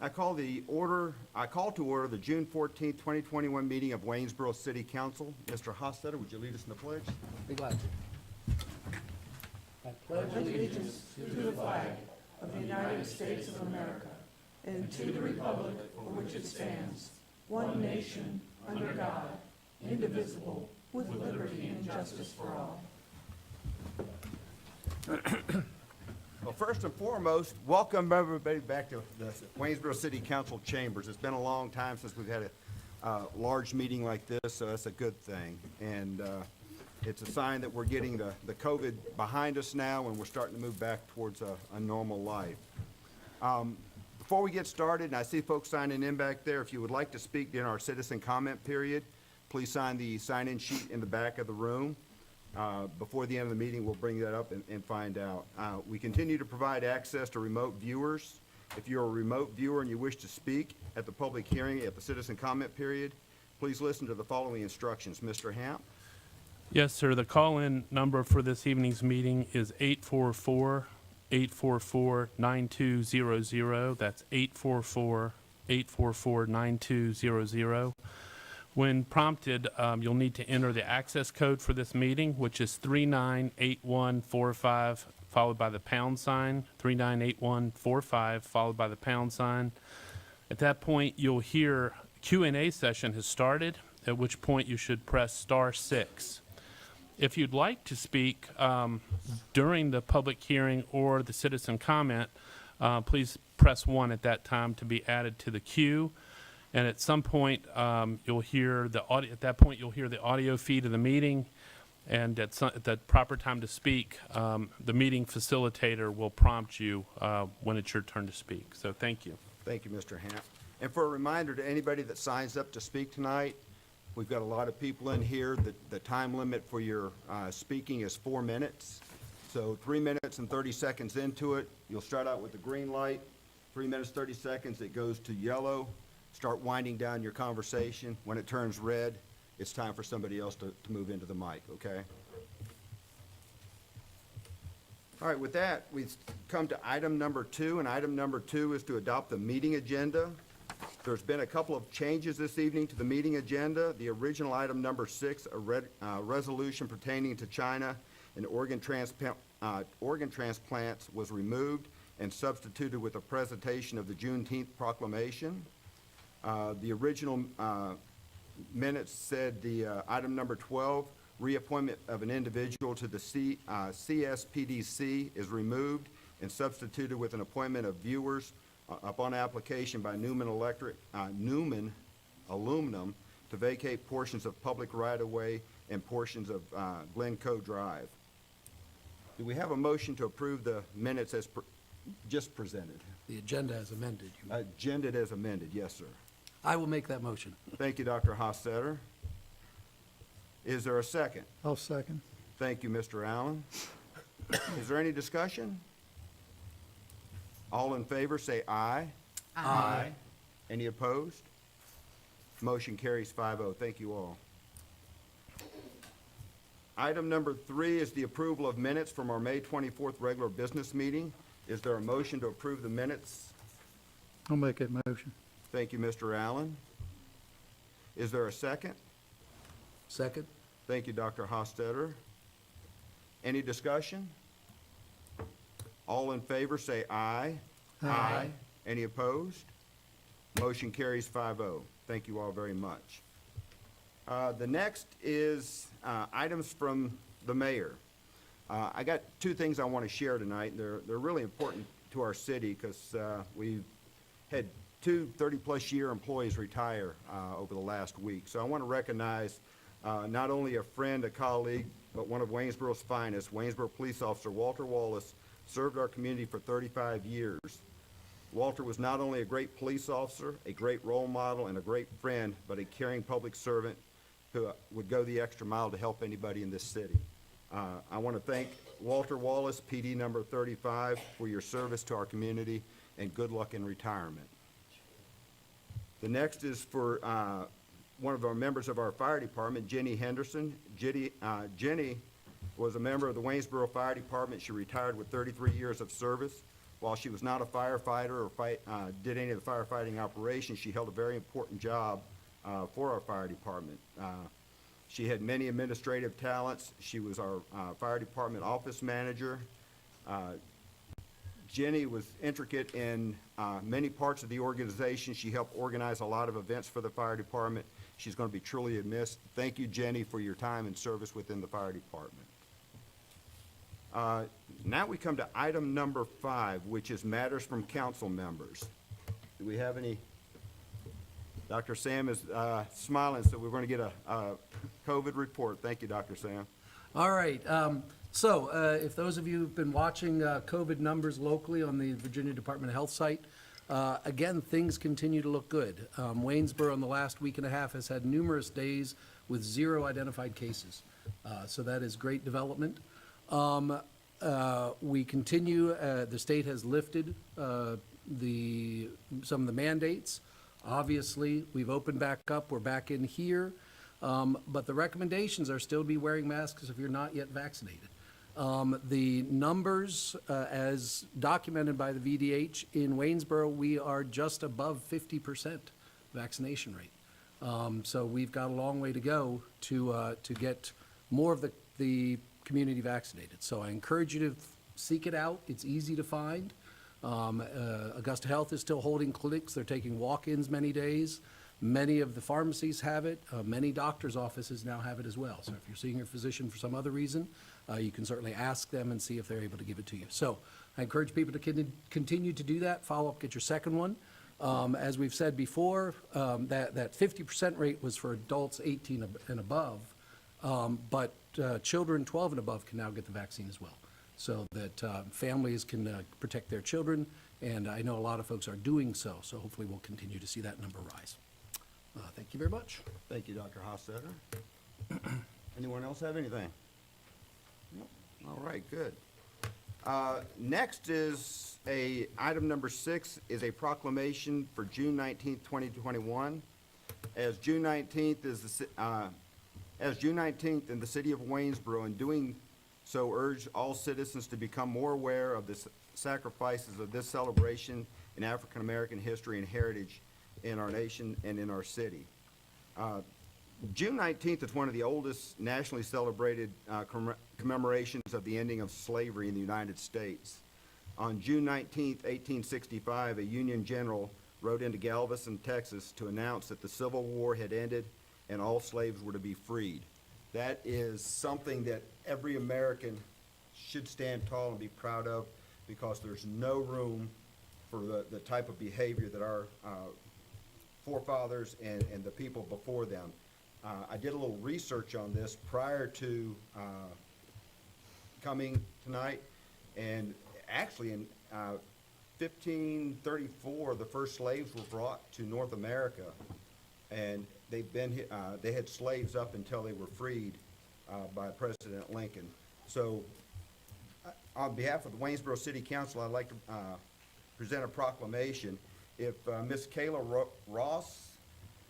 I call to order the June 14th, 2021 meeting of Waynesboro City Council. Mr. Hofstadter, would you lead us in the pledge? Be glad to. I pledge allegiance to the flag of the United States of America and to the republic for which it stands, one nation, under God, indivisible, with liberty and justice for all. Well, first and foremost, welcome everybody back to the Waynesboro City Council chambers. It's been a long time since we've had a large meeting like this, so that's a good thing. And it's a sign that we're getting the COVID behind us now and we're starting to move back towards a normal life. Before we get started, and I see folks signing in back there, if you would like to speak during our citizen comment period, please sign the sign-in sheet in the back of the room. Before the end of the meeting, we'll bring that up and find out. We continue to provide access to remote viewers. If you're a remote viewer and you wish to speak at the public hearing at the citizen comment period, please listen to the following instructions. Mr. Hamp? Yes, sir. The call-in number for this evening's meeting is 844-844-9200. That's 844-844-9200. When prompted, you'll need to enter the access code for this meeting, which is 398145, followed by the pound sign, 398145, followed by the pound sign. At that point, you'll hear Q&A session has started, at which point you should press *6. If you'd like to speak during the public hearing or the citizen comment, please press 1 at that time to be added to the queue. And at some point, you'll hear the audio. At that point, you'll hear the audio feed of the meeting, and at the proper time to speak, the meeting facilitator will prompt you when it's your turn to speak. So, thank you. Thank you, Mr. Hamp. And for a reminder to anybody that signs up to speak tonight, we've got a lot of people in here. The time limit for your speaking is 4 minutes. So 3 minutes and 30 seconds into it, you'll start out with the green light. 3 minutes, 30 seconds, it goes to yellow. Start winding down your conversation. When it turns red, it's time for somebody else to move into the mic, okay? All right, with that, we've come to item number 2, and item number 2 is to adopt the meeting agenda. There's been a couple of changes this evening to the meeting agenda. The original item number 6, a resolution pertaining to China and organ transplants was removed and substituted with a presentation of the Juneteenth Proclamation. The original minutes said the item number 12, reappointment of an individual to the CSPDC is removed and substituted with an appointment of viewers upon application by Newman Aluminum to vacate portions of public right-of-way and portions of Glencoe Drive. Do we have a motion to approve the minutes as just presented? The agenda as amended. Agenda as amended, yes, sir. I will make that motion. Thank you, Dr. Hofstadter. Is there a second? I'll second. Thank you, Mr. Allen. Is there any discussion? All in favor say aye. Aye. Any opposed? Motion carries 5-0. Thank you all. Item number 3 is the approval of minutes from our May 24th regular business meeting. Is there a motion to approve the minutes? I'll make that motion. Thank you, Mr. Allen. Is there a second? Second. Thank you, Dr. Hofstadter. Any discussion? All in favor say aye. Aye. Any opposed? Motion carries 5-0. Thank you all very much. The next is items from the mayor. I got 2 things I want to share tonight. They're really important to our city because we've had 2 30-plus year employees retire over the last week. So I want to recognize not only a friend, a colleague, but one of Waynesboro's finest. Waynesboro police officer Walter Wallace served our community for 35 years. Walter was not only a great police officer, a great role model, and a great friend, but a caring public servant who would go the extra mile to help anybody in this city. I want to thank Walter Wallace, PD number 35, for your service to our community, and good luck in retirement. The next is for one of our members of our fire department, Jenny Henderson. Jenny was a member of the Waynesboro Fire Department. She retired with 33 years of service. While she was not a firefighter or did any of the firefighting operations, she held a very important job for our fire department. She had many administrative talents. She was our fire department office manager. Jenny was intricate in many parts of the organization. She helped organize a lot of events for the fire department. She's going to be truly missed. Thank you, Jenny, for your time and service within the fire department. Now we come to item number 5, which is matters from council members. Do we have any? Dr. Sam is smiling, so we're going to get a COVID report. Thank you, Dr. Sam. All right. If those of you who've been watching COVID numbers locally on the Virginia Department of Health site, again, things continue to look good. Waynesboro in the last week and a half has had numerous days with 0 identified cases. So that is great development. We continue, the state has lifted some of the mandates. Obviously, we've opened back up, we're back in here, but the recommendations are still to be wearing masks if you're not yet vaccinated. The numbers, as documented by the VDH in Waynesboro, we are just above 50% vaccination rate. So we've got a long way to go to get more of the community vaccinated. So I encourage you to seek it out. It's easy to find. Augusta Health is still holding clinics. They're taking walk-ins many days. Many of the pharmacies have it. Many doctors' offices now have it as well. So if you're seeing your physician for some other reason, you can certainly ask them and see if they're able to give it to you. So I encourage people to continue to do that. Follow up, get your second one. As we've said before, that 50% rate was for adults 18 and above, but children 12 and above can now get the vaccine as well, so that families can protect their children, and I know a lot of folks are doing so, so hopefully we'll continue to see that number rise. Thank you very much. Thank you, Dr. Hossetter. Anyone else have anything? Nope. All right, good. Next is item number 6 is a proclamation for June 19th, 2021. As June 19th in the city of Waynesboro, and doing so urge all citizens to become more aware of the sacrifices of this celebration in African American history and heritage in our nation and in our city. June 19th is one of the oldest nationally celebrated commemorations of the ending of slavery in the United States. On June 19th, 1865, a Union general rode into Galveston, Texas to announce that the Civil War had ended and all slaves were to be freed. That is something that every American should stand tall and be proud of, because there's no room for the type of behavior that our forefathers and the people before them. I did a little research on this prior to coming tonight, and actually in 1534, the first slaves were brought to North America, and they had slaves up until they were freed by President Lincoln. So on behalf of the Waynesboro City Council, I'd like to present a proclamation. If Miss Kayla Ross,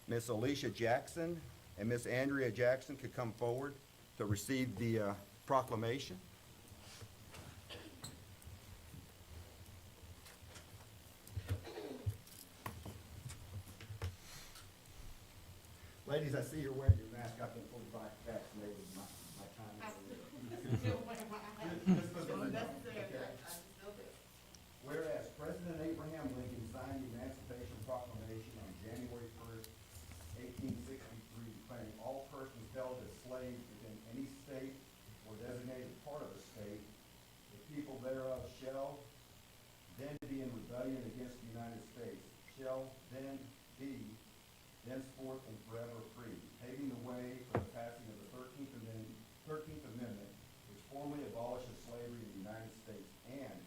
Miss Alicia Jackson, and Miss Andrea Jackson could come forward to receive the proclamation. Ladies, I see you're wearing your mask. I've been fully vaccinated my time. Whereas President Abraham Lincoln signed the Emancipation Proclamation on January 1st, 1863, declaring all persons held as slaves within any state or designated part of a state, the people thereof shall then be in rebellion against the United States, shall then be thenceforth and forever free, paving the way for the passing of the 13th Amendment, which formally abolishes slavery in the United States. And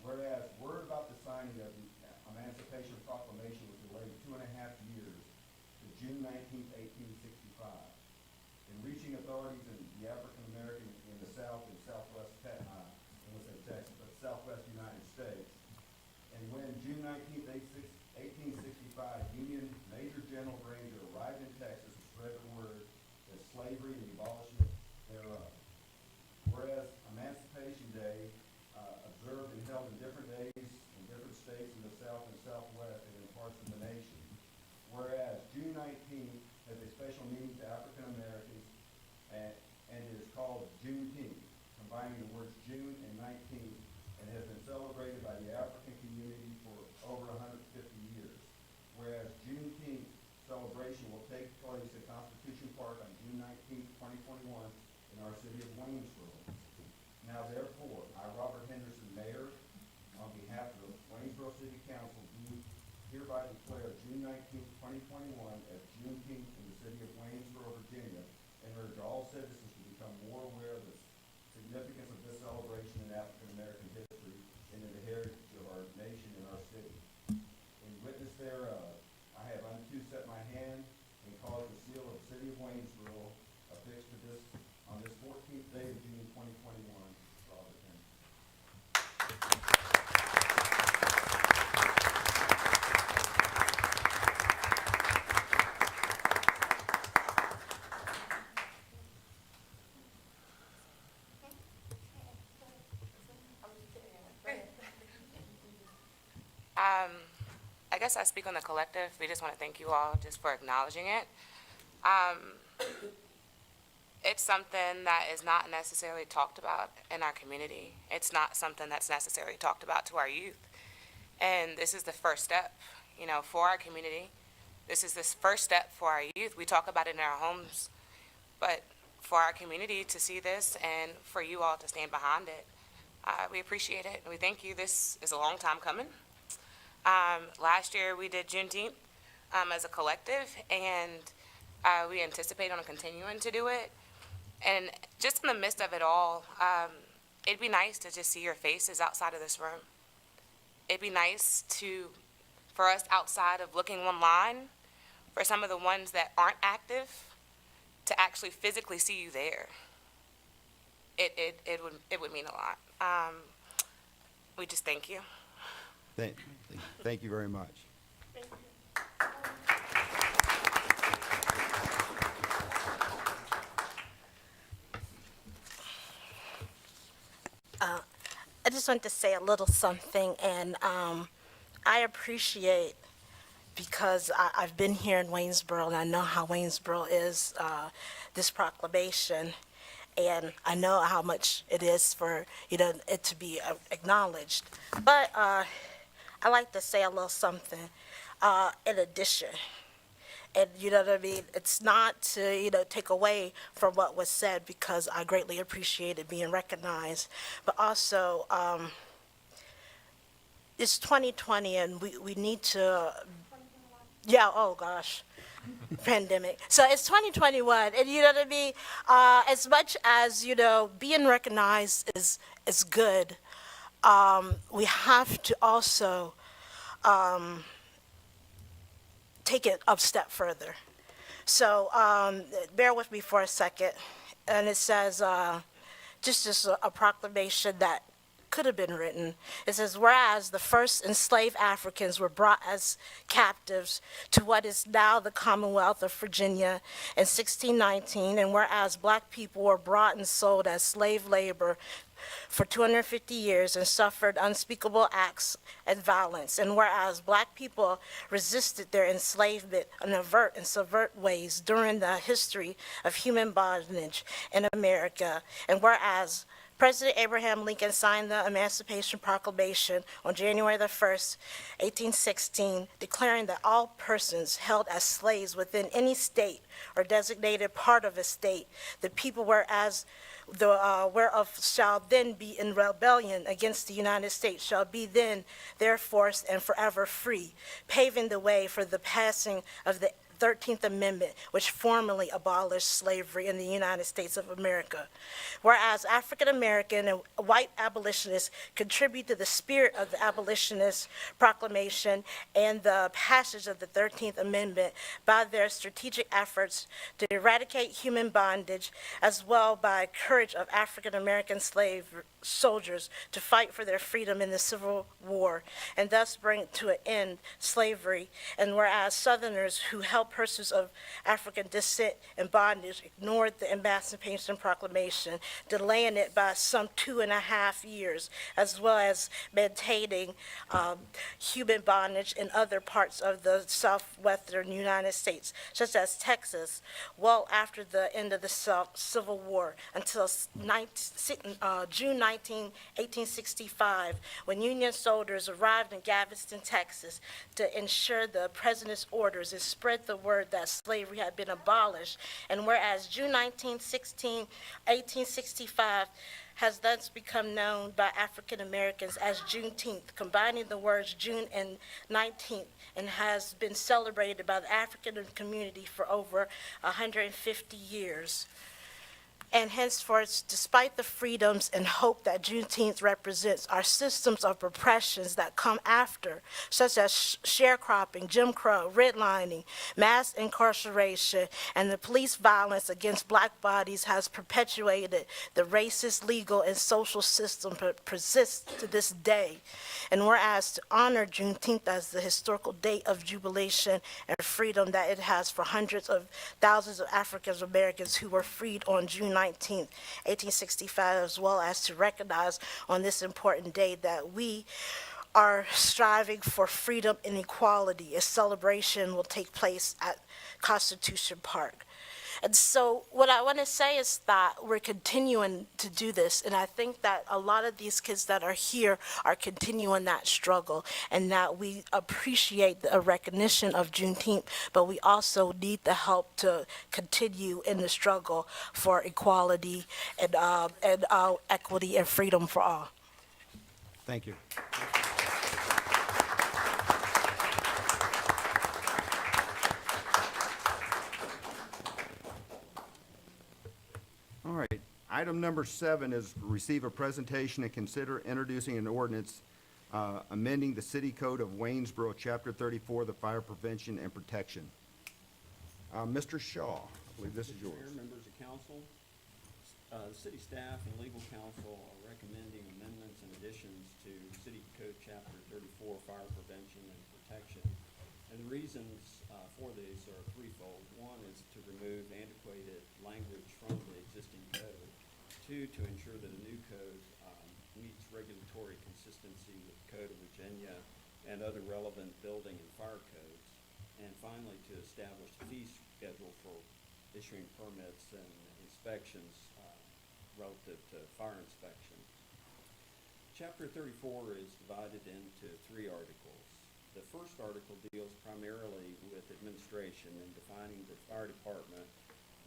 whereas word about the signing of the Emancipation Proclamation was delayed 2.5 years to June 19th, 1865, in reaching authorities in the African American in the South and Southwest, Texas, but Southwest United States. And when June 19th, 1865, Union Major General Granger arrived in Texas to spread the word that slavery and the abolishment thereof. Whereas Emancipation Day, observed and held in different days combining the words June and 19th, and has been celebrated by the African community for over 150 years. Whereas Juneteenth celebration will take place at Constitution Park on June 19th, 2021 in our city of Waynesboro. Now therefore, I, Robert Henderson, Mayor, on behalf of the Waynesboro City Council, do hereby declare June 19th, 2021 as Juneteenth in the city of Waynesboro, Virginia, and urge all citizens to become more aware of the significance of this celebration in African American history and in the heritage of our nation and our city. In witness thereof, I have unto set my hand and caused the seal of the city of Waynesboro affixed to this on this 14th day of June 2021. Robert Henderson. I guess I speak on the collective. We just want to thank you all just for acknowledging it. It's something that is not necessarily talked about in our community. It's not something that's necessarily talked about to our youth. And this is the first step, for our community. This is this first step for our youth. We talk about it in our homes, but for our community to see this and for you all to stand behind it, we appreciate it and we thank you. This is a long time coming. Last year we did Juneteenth as a collective, and we anticipate on continuing to do it. And just in the midst of it all, it'd be nice to just see your faces outside of this room. It'd be nice for us outside of looking online, for some of the ones that aren't active, to actually physically see you there. It would mean a lot. We just thank you. Thank you very much. I just want to say a little something, and I appreciate, because I've been here in Waynesboro, and I know how Waynesboro is, this proclamation, and I know how much it is for, it to be acknowledged. But I like to say a little something in addition. And you know what I mean? It's not to, take away from what was said, because I greatly appreciate it being recognized. But also, it's 2020 and we need to, yeah, oh gosh, pandemic. So it's 2021, and you know what I mean? As much as, being recognized is good, we have to also take it a step further. So bear with me for a second. And it says, just a proclamation that could have been written. It says, whereas the first enslaved Africans were brought as captives to what is now the Commonwealth of Virginia in 1619, and whereas black people were brought and sold as slave labor for 250 years and suffered unspeakable acts and violence, and whereas black people resisted their enslavement in overt and subvert ways during the history of human bondage in America, and whereas President Abraham Lincoln signed the Emancipation Proclamation on January the 1st, 1816, declaring that all persons held as slaves within any state or designated part of a state, the people whereof shall then be in rebellion against the United States shall be then therefore and forever free, paving the way for the passing of the 13th Amendment, which formally abolished slavery in the United States of America. Whereas African American and white abolitionists contribute to the spirit of the Abolitionist Proclamation and the passage of the 13th Amendment by their strategic efforts to eradicate human bondage, as well by courage of African American slave soldiers to fight for their freedom in the Civil War, and thus bring to an end slavery. And whereas Southerners who helped persons of African descent in bondage ignored the Emancipation Proclamation, delaying it by some 2.5 years, as well as maintaining human bondage in other parts of the southwestern United States, such as Texas, well after the end of the Civil War, until June 19, 1865, when Union soldiers arrived in Galveston, Texas, to ensure the president's orders and spread the word that slavery had been abolished. And whereas June 1865 has thus become known by African Americans as Juneteenth, combining the words June and 19th, and has been celebrated by the African community for over 150 years. And henceforth, despite the freedoms and hope that Juneteenth represents, are systems of repressions that come after, such as sharecropping, Jim Crow, redlining, mass incarceration, and the police violence against black bodies has perpetuated the racist, legal, and social system that persists to this day. And whereas to honor Juneteenth as the historical date of jubilation and freedom that it has for hundreds of thousands of African Americans who were freed on June 19th, 1865, as well as to recognize on this important day that we are striving for freedom and equality. A celebration will take place at Constitution Park. And so what I want to say is that we're continuing to do this, and I think that a lot of these kids that are here are continuing that struggle, and that we appreciate the recognition of Juneteenth, but we also need the help to continue in the struggle for equality and equity and freedom for all. Thank you. All right, item number 7 is receive a presentation and consider introducing an ordinance amending the City Code of Waynesboro, Chapter 34, the Fire Prevention and Protection. Mr. Shaw, I believe this is yours. Mayor, members of council, the city staff and legal counsel are recommending amendments and additions to City Code Chapter 34, Fire Prevention and Protection. And the reasons for these are threefold. One is to remove antiquated language from the existing code. 2, to ensure that a new code meets regulatory consistency with the Code of Virginia and other relevant building and fire codes. And finally, to establish a fee schedule for issuing permits and inspections relative to fire inspection. Chapter 34 is divided into 3 articles. The first article deals primarily with administration and defining the fire department,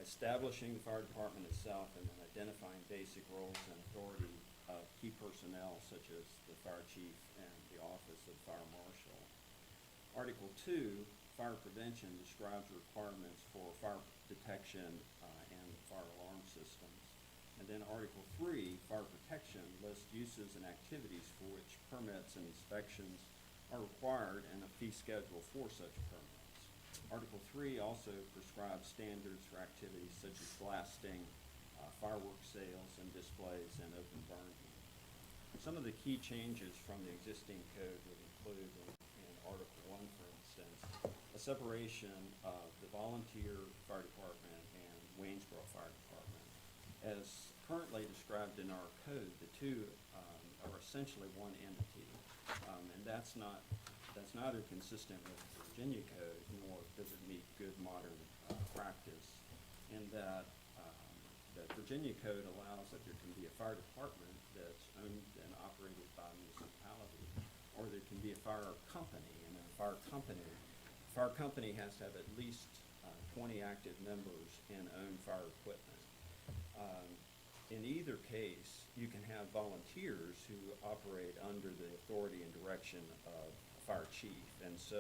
establishing the fire department itself, and then identifying basic roles and authority of key personnel such as the fire chief and the office of fire marshal. Article 2, fire prevention, describes the requirements for fire detection and fire alarm systems. And then Article 3, fire protection, lists uses and activities for which permits and inspections are required and a fee schedule for such permits. Article 3 also prescribes standards for activities such as blasting, fireworks sales and displays, and open burning. Some of the key changes from the existing code would include, in Article 1, for instance, a separation of the volunteer fire department and Waynesboro Fire Department. As currently described in our code, the two are essentially one entity. And that's neither consistent with the Virginia Code, nor does it meet good modern practice, in that the Virginia Code allows that there can be a fire department that's owned and operated by a municipality, or there can be a fire company, and a fire company has to have at least 20 active members and own fire equipment. In either case, you can have volunteers who operate under the authority and direction of a fire chief. And so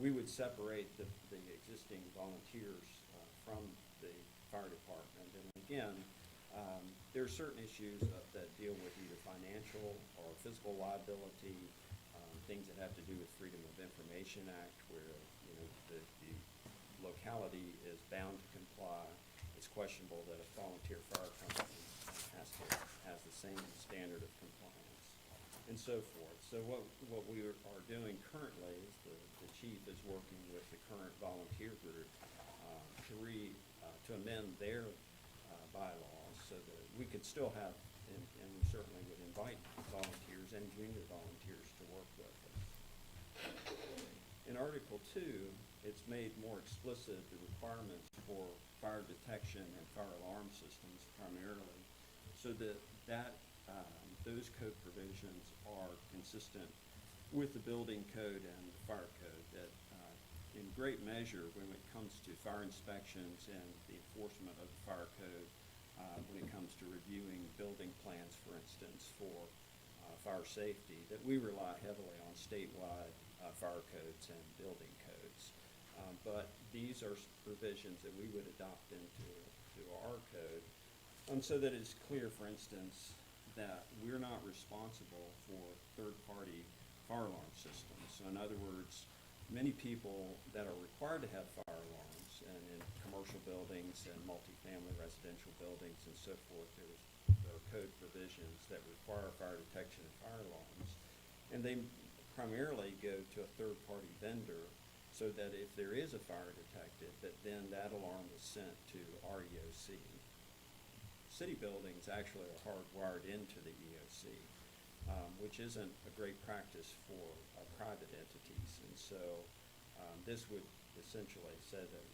we would separate the existing volunteers from the fire department. And again, there are certain issues that deal with either financial or physical liability, things that have to do with Freedom of Information Act, where the locality is bound to comply. It's questionable that a volunteer fire company has the same standard of compliance. and so forth. So what we are doing currently is the chief is working with the current volunteer group to amend their bylaws so that we could still have, and we certainly would invite volunteers and junior volunteers to work with us. In Article 2, it's made more explicit the requirements for fire detection and fire alarm systems primarily, so that those code provisions are consistent with the building code and the fire code, that in great measure, when it comes to fire inspections and the enforcement of the fire code, when it comes to reviewing building plans, for instance, for fire safety, that we rely heavily on statewide fire codes and building codes. But these are provisions that we would adopt into our code, so that it's clear, for instance, that we're not responsible for third-party fire alarm systems. So in other words, many people that are required to have fire alarms, and in commercial buildings and multifamily residential buildings and so forth, there are code provisions that require fire detection and fire alarms, and they primarily go to a third-party vendor, so that if there is a fire detected, then that alarm is sent to our EOC. City buildings actually are hardwired into the EOC, which isn't a great practice for private entities. And so this would essentially say that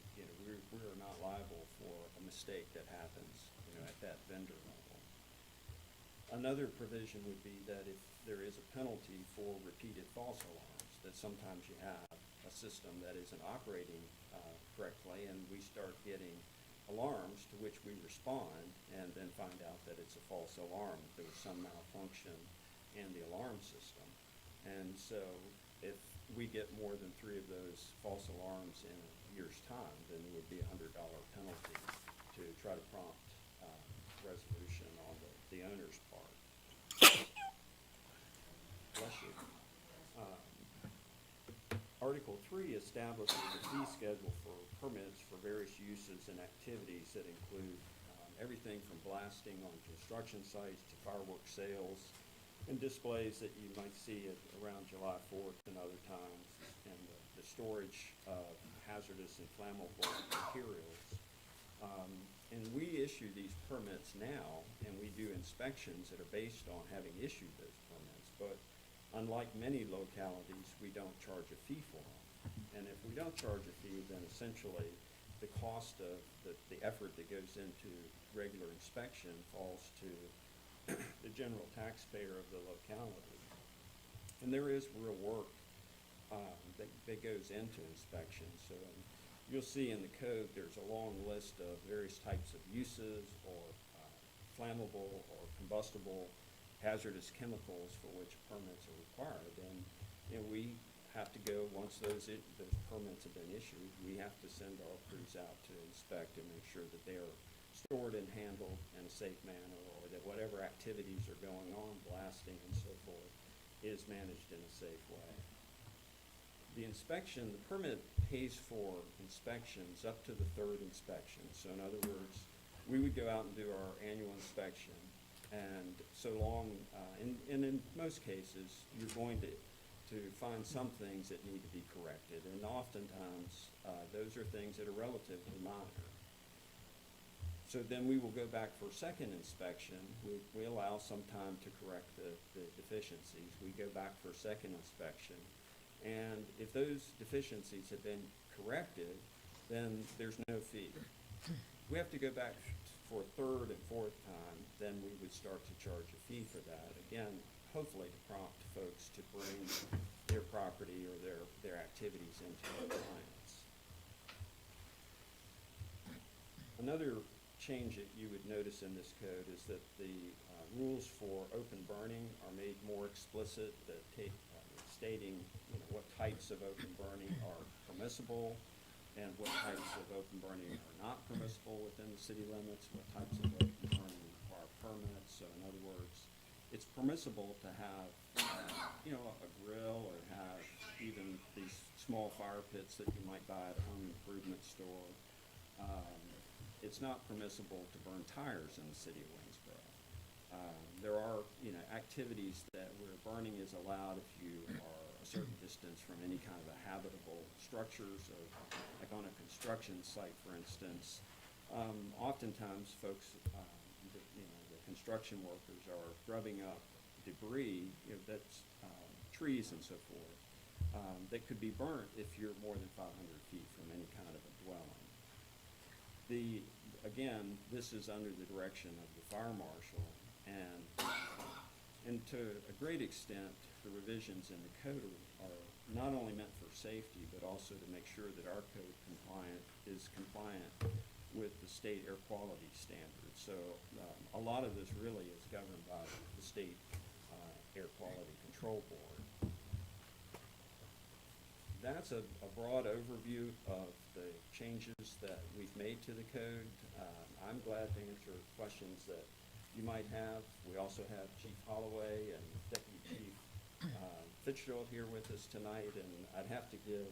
we're not liable for a mistake that happens at that vendor level. Another provision would be that if there is a penalty for repeated false alarms, that sometimes you have a system that isn't operating correctly, and we start getting alarms to which we respond and then find out that it's a false alarm. There was some malfunction in the alarm system. And so if we get more than 3 of those false alarms in a year's time, then there would be a $100 penalty to try to prompt resolution on the owner's part. Bless you. Article 3 establishes a fee schedule for permits for various uses and activities that include everything from blasting on construction sites to fireworks sales and displays that you might see around July 4th and other times, and the storage of hazardous and flammable materials. And we issue these permits now, and we do inspections that are based on having issued those permits. But unlike many localities, we don't charge a fee for them. And if we don't charge a fee, then essentially the cost of the effort that goes into regular inspection falls to the general taxpayer of the locality. And there is real work that goes into inspection. So you'll see in the code there's a long list of various types of uses or flammable or combustible hazardous chemicals for which permits are required. And we have to go, once those permits have been issued, we have to send our crews out to inspect and make sure that they are stored and handled in a safe manner, or that whatever activities are going on, blasting and so forth, is managed in a safe way. The permit pays for inspections up to the 3rd inspection. So in other words, we would go out and do our annual inspection, and so long, and in most cases, you're going to find some things that need to be corrected, and oftentimes, those are things that are relatively minor. So then we will go back for a second inspection. We allow some time to correct the deficiencies. We go back for a second inspection. And if those deficiencies have been corrected, then there's no fee. We have to go back for a 3rd and 4th time, then we would start to charge a fee for that. Again, hopefully to prompt folks to bring their property or their activities into compliance. Another change that you would notice in this code is that the rules for open burning are made more explicit, that stating what types of open burning are permissible and what types of open burning are not permissible within the city limits, what types of open burning require permits. So in other words, it's permissible to have a grill, or have even these small fire pits that you might buy at a home improvement store. It's not permissible to burn tires in the city of Waynesboro. There are, activities that where burning is allowed if you are a certain distance from any kind of a habitable structure, so like on a construction site, for instance. Oftentimes, folks, the construction workers are grubbing up debris, that's trees and so forth, that could be burnt if you're more than 500 feet from any kind of a dwelling. Again, this is under the direction of the fire marshal, and to a great extent, the revisions in the code are not only meant for safety, but also to make sure that our code is compliant with the state air quality standards. So a lot of this really is governed by the state Air Quality Control Board. That's a broad overview of the changes that we've made to the code. I'm glad to answer questions that you might have. We also have Chief Holloway and Deputy Chief Fitzgerald here with us tonight, and I'd have to give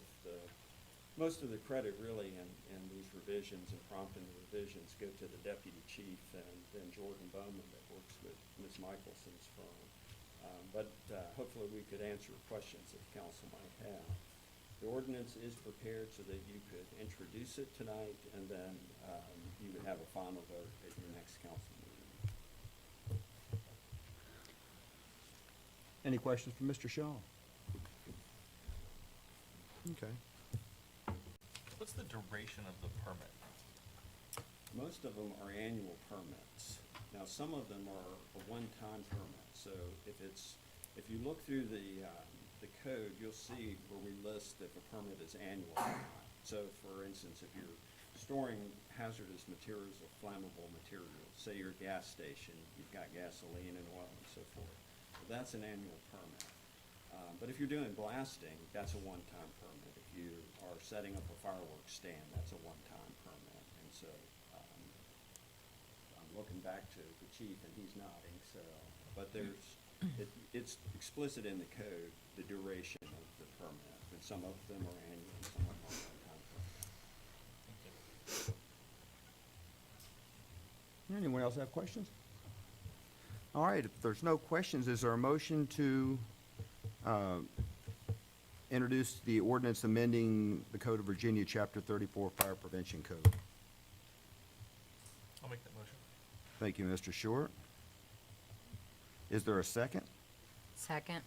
most of the credit really in these revisions and prompting the revisions go to the Deputy Chief and then Jordan Bowman that works with Ms. Michelson's firm. But hopefully we could answer questions that the council might have. The ordinance is prepared so that you could introduce it tonight, and then you would have a final vote at your next council meeting. Any questions for Mr. Shaw? Okay. What's the duration of the permit? Most of them are annual permits. Now, some of them are a one-time permit. So if you look through the code, you'll see where we list if a permit is annual or not. So, for instance, if you're storing hazardous materials or flammable materials, say you're a gas station, you've got gasoline and oil and so forth, well, that's an annual permit. But if you're doing blasting, that's a one-time permit. If you are setting up a fireworks stand, that's a one-time permit. And so I'm looking back to the chief, and he's nodding. So, but it's explicit in the code, the duration of the permit, and some of them are annual, and some of them are one-time permit. Anyone else have questions? All right, if there's no questions, is there a motion to introduce the ordinance amending the Code of Virginia, Chapter 34, Fire Prevention Code? I'll make that motion. Thank you, Mr. Short. Is there a second? Second.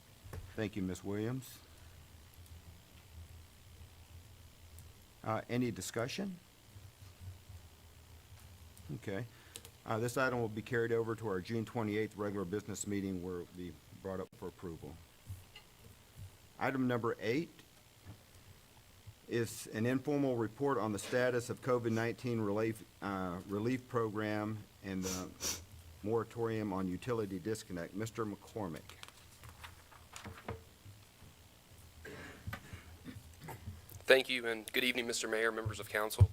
Thank you, Ms. Williams. Any discussion? Okay. This item will be carried over to our June 28th regular business meeting where it will be brought up for approval. Item number 8 is an informal report on the status of COVID-19 relief program and the moratorium on utility disconnect. Mr. McCormick. Thank you, and good evening, Mr. Mayor, members of council.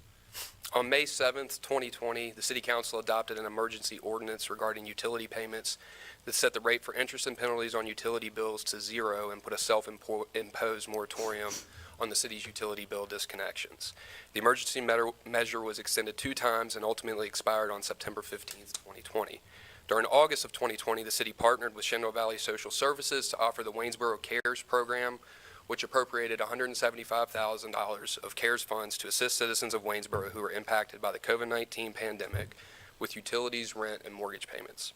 On May 7th, 2020, the City Council adopted an emergency ordinance regarding utility payments that set the rate for interest and penalties on utility bills to 0 and put a self-imposed moratorium on the city's utility bill disconnections. The emergency measure was extended 2 times and ultimately expired on September 15th, 2020. During August of 2020, the city partnered with Shenandoah Valley Social Services to offer the Waynesboro CARES program, which appropriated $175,000 of CARES funds to assist citizens of Waynesboro who were impacted by the COVID-19 pandemic with utilities, rent, and mortgage payments.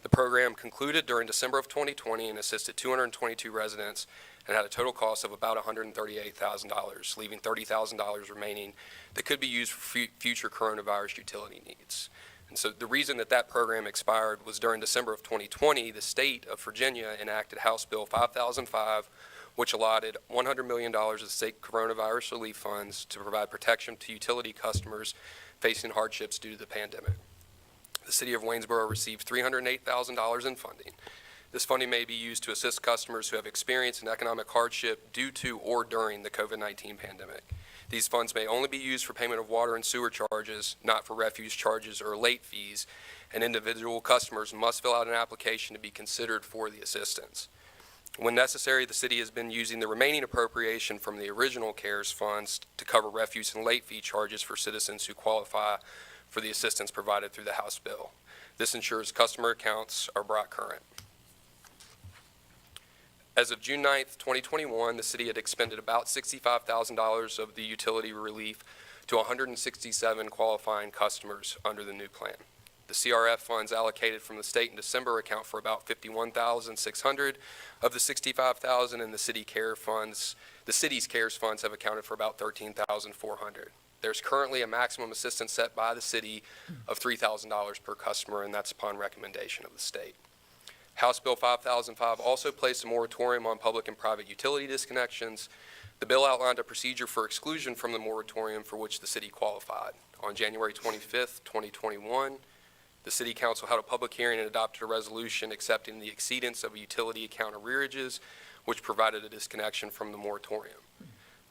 The program concluded during December of 2020 and assisted 222 residents and had a total cost of about $138,000, leaving $30,000 remaining that could be used for future coronavirus utility needs. And so the reason that program expired was during December of 2020, the state of Virginia enacted House Bill 5005, which allotted $100 million of state coronavirus relief funds to provide protection to utility customers facing hardships due to the pandemic. The city of Waynesboro received $308,000 in funding. This funding may be used to assist customers who have experienced an economic hardship due to or during the COVID-19 pandemic. These funds may only be used for payment of water and sewer charges, not for refuse charges or late fees, and individual customers must fill out an application to be considered for the assistance. When necessary, the city has been using the remaining appropriation from the original CARES funds to cover refuse and late fee charges for citizens who qualify for the assistance provided through the House bill. This ensures customer accounts are brought current. As of June 9th, 2021, the city had expended about $65,000 of the utility relief to 167 qualifying customers under the new plan. The CRF funds allocated from the state in December account for about $51,600 of the $65,000, and the city's CARES funds have accounted for about $13,400. There's currently a maximum assistance set by the city of $3,000 per customer, and that's upon recommendation of the state. House Bill 5005 also placed a moratorium on public and private utility disconnections. The bill outlined a procedure for exclusion from the moratorium for which the city qualified. On January 25th, 2021, the City Council held a public hearing and adopted a resolution accepting the exceedance of utility account arrearages, which provided a disconnection from the moratorium.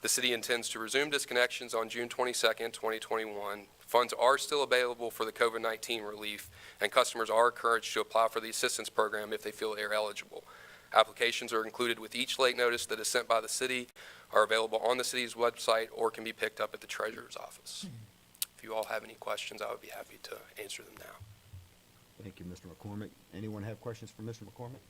The city intends to resume disconnections on June 22nd, 2021. Funds are still available for the COVID-19 relief, and customers are encouraged to apply for the assistance program if they feel they are eligible. Applications are included with each late notice that is sent by the city, are available on the city's website, or can be picked up at the treasurer's office. If you all have any questions, I would be happy to answer them now. Thank you, Mr. McCormick. Anyone have questions for Mr. McCormick?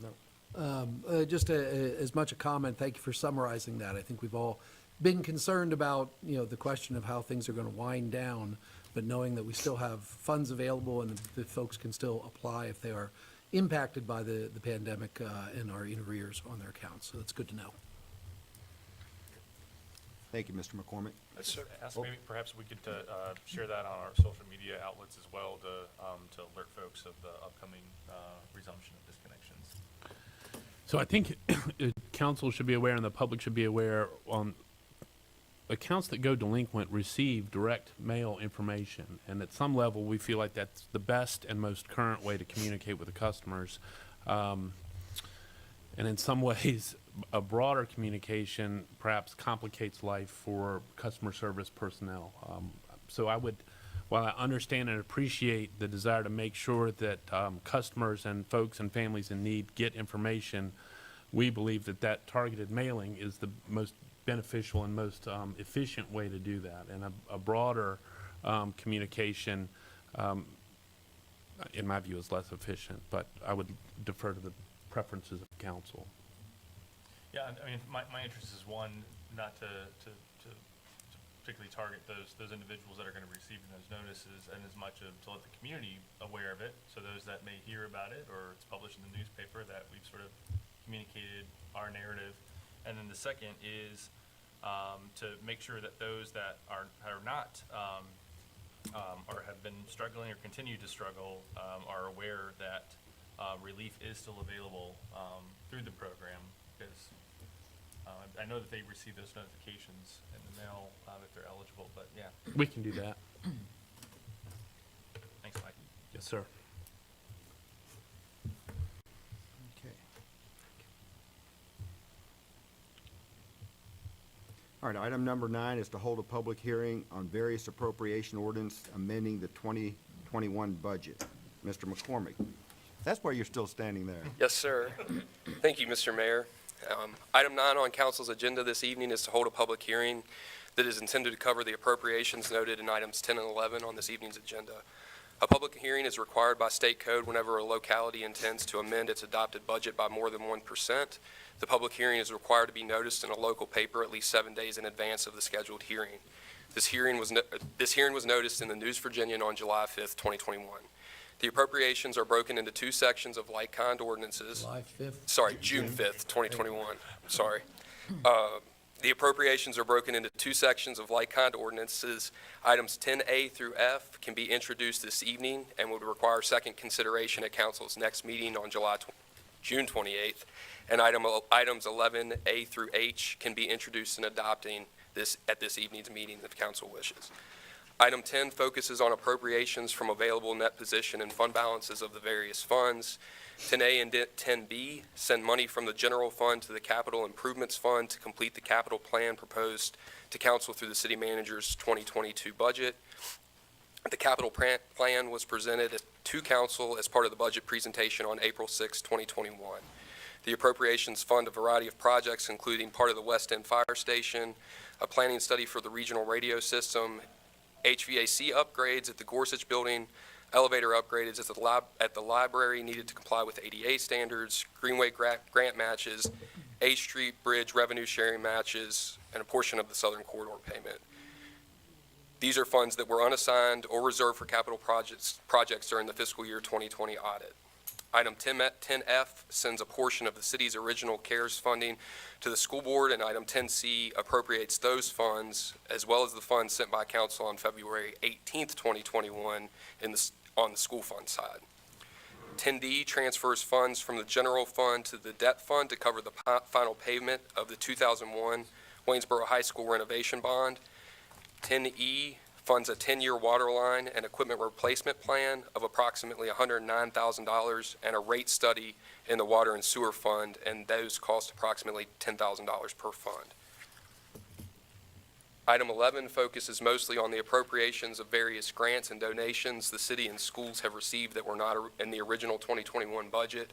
No. Just as much a comment, thank you for summarizing that. I think we've all been concerned about, the question of how things are going to wind down, but knowing that we still have funds available and the folks can still apply if they are impacted by the pandemic and are in arrears on their accounts. So that's good to know. Thank you, Mr. McCormick. Ask maybe perhaps we could share that on our social media outlets as well to alert folks of the upcoming resumption of disconnections. So I think council should be aware and the public should be aware on accounts that go delinquent receive direct mail information. And at some level, we feel like that's the best and most current way to communicate with the customers. And in some ways, a broader communication perhaps complicates life for customer service personnel. So I would, while I understand and appreciate the desire to make sure that customers and folks and families in need get information, we believe that that targeted mailing is the most beneficial and most efficient way to do that. And a broader communication, in my view, is less efficient, but I would defer to the preferences of council. Yeah, I mean, my interest is one, not to particularly target those individuals that are going to be receiving those notices, and as much of to let the community aware of it, so those that may hear about it or it's published in the newspaper that we've sort of communicated our narrative. And then the second is to make sure that those that are not or have been struggling or continue to struggle are aware that relief is still available through the program, because I know that they receive those notifications in the mail if they're eligible, but yeah. We can do that. Thanks, Mike. Yes, sir. Okay. All right, item number 9 is to hold a public hearing on various appropriation ordinance amending the 2021 budget. Mr. McCormick, that's why you're still standing there. Yes, sir. Thank you, Mr. Mayor. Item 9 on council's agenda this evening is to hold a public hearing that is intended to cover the appropriations noted in items 10 and 11 on this evening's agenda. A public hearing is required by state code whenever a locality intends to amend its adopted budget by more than 1%. The public hearing is required to be noticed in a local paper at least 7 days in advance of the scheduled hearing. This hearing was noticed in the News Virginian on July 5th, 2021. The appropriations are broken into two sections of like-kind ordinances. June 5th, 2021. Sorry. The appropriations are broken into two sections of like-kind ordinances. Items 10A through F can be introduced this evening and would require second consideration at council's next meeting on June 28th. And items 11A through H can be introduced and adopting at this evening's meeting if council wishes. Item 10 focuses on appropriations from available net position and fund balances of the various funds. 10A and 10B send money from the general fund to the capital improvements fund to complete the capital plan proposed to council through the city manager's 2022 budget. The capital plan was presented to council as part of the budget presentation on April 6, 2021. The appropriations fund a variety of projects, including part of the West End Fire Station, a planning study for the regional radio system, HVAC upgrades at the Gorsuch Building, elevator upgrades at the library needed to comply with ADA standards, Greenway grant matches, A Street Bridge revenue sharing matches, and a portion of the Southern Corridor payment. These are funds that were unassigned or reserved for capital projects during the fiscal year 2020 audit. Item 10F sends a portion of the city's original CARES funding to the school board, and item 10C appropriates those funds, as well as the funds sent by council on February 18th, 2021 on the school fund side. 10D transfers funds from the general fund to the debt fund to cover the final payment of the 2001 Waynesboro High School renovation bond. 10E funds a 10-year water line and equipment replacement plan of approximately $109,000 and a rate study in the water and sewer fund, and those cost approximately $10,000 per fund. Item 11 focuses mostly on the appropriations of various grants and donations the city and schools have received that were not in the original 2021 budget.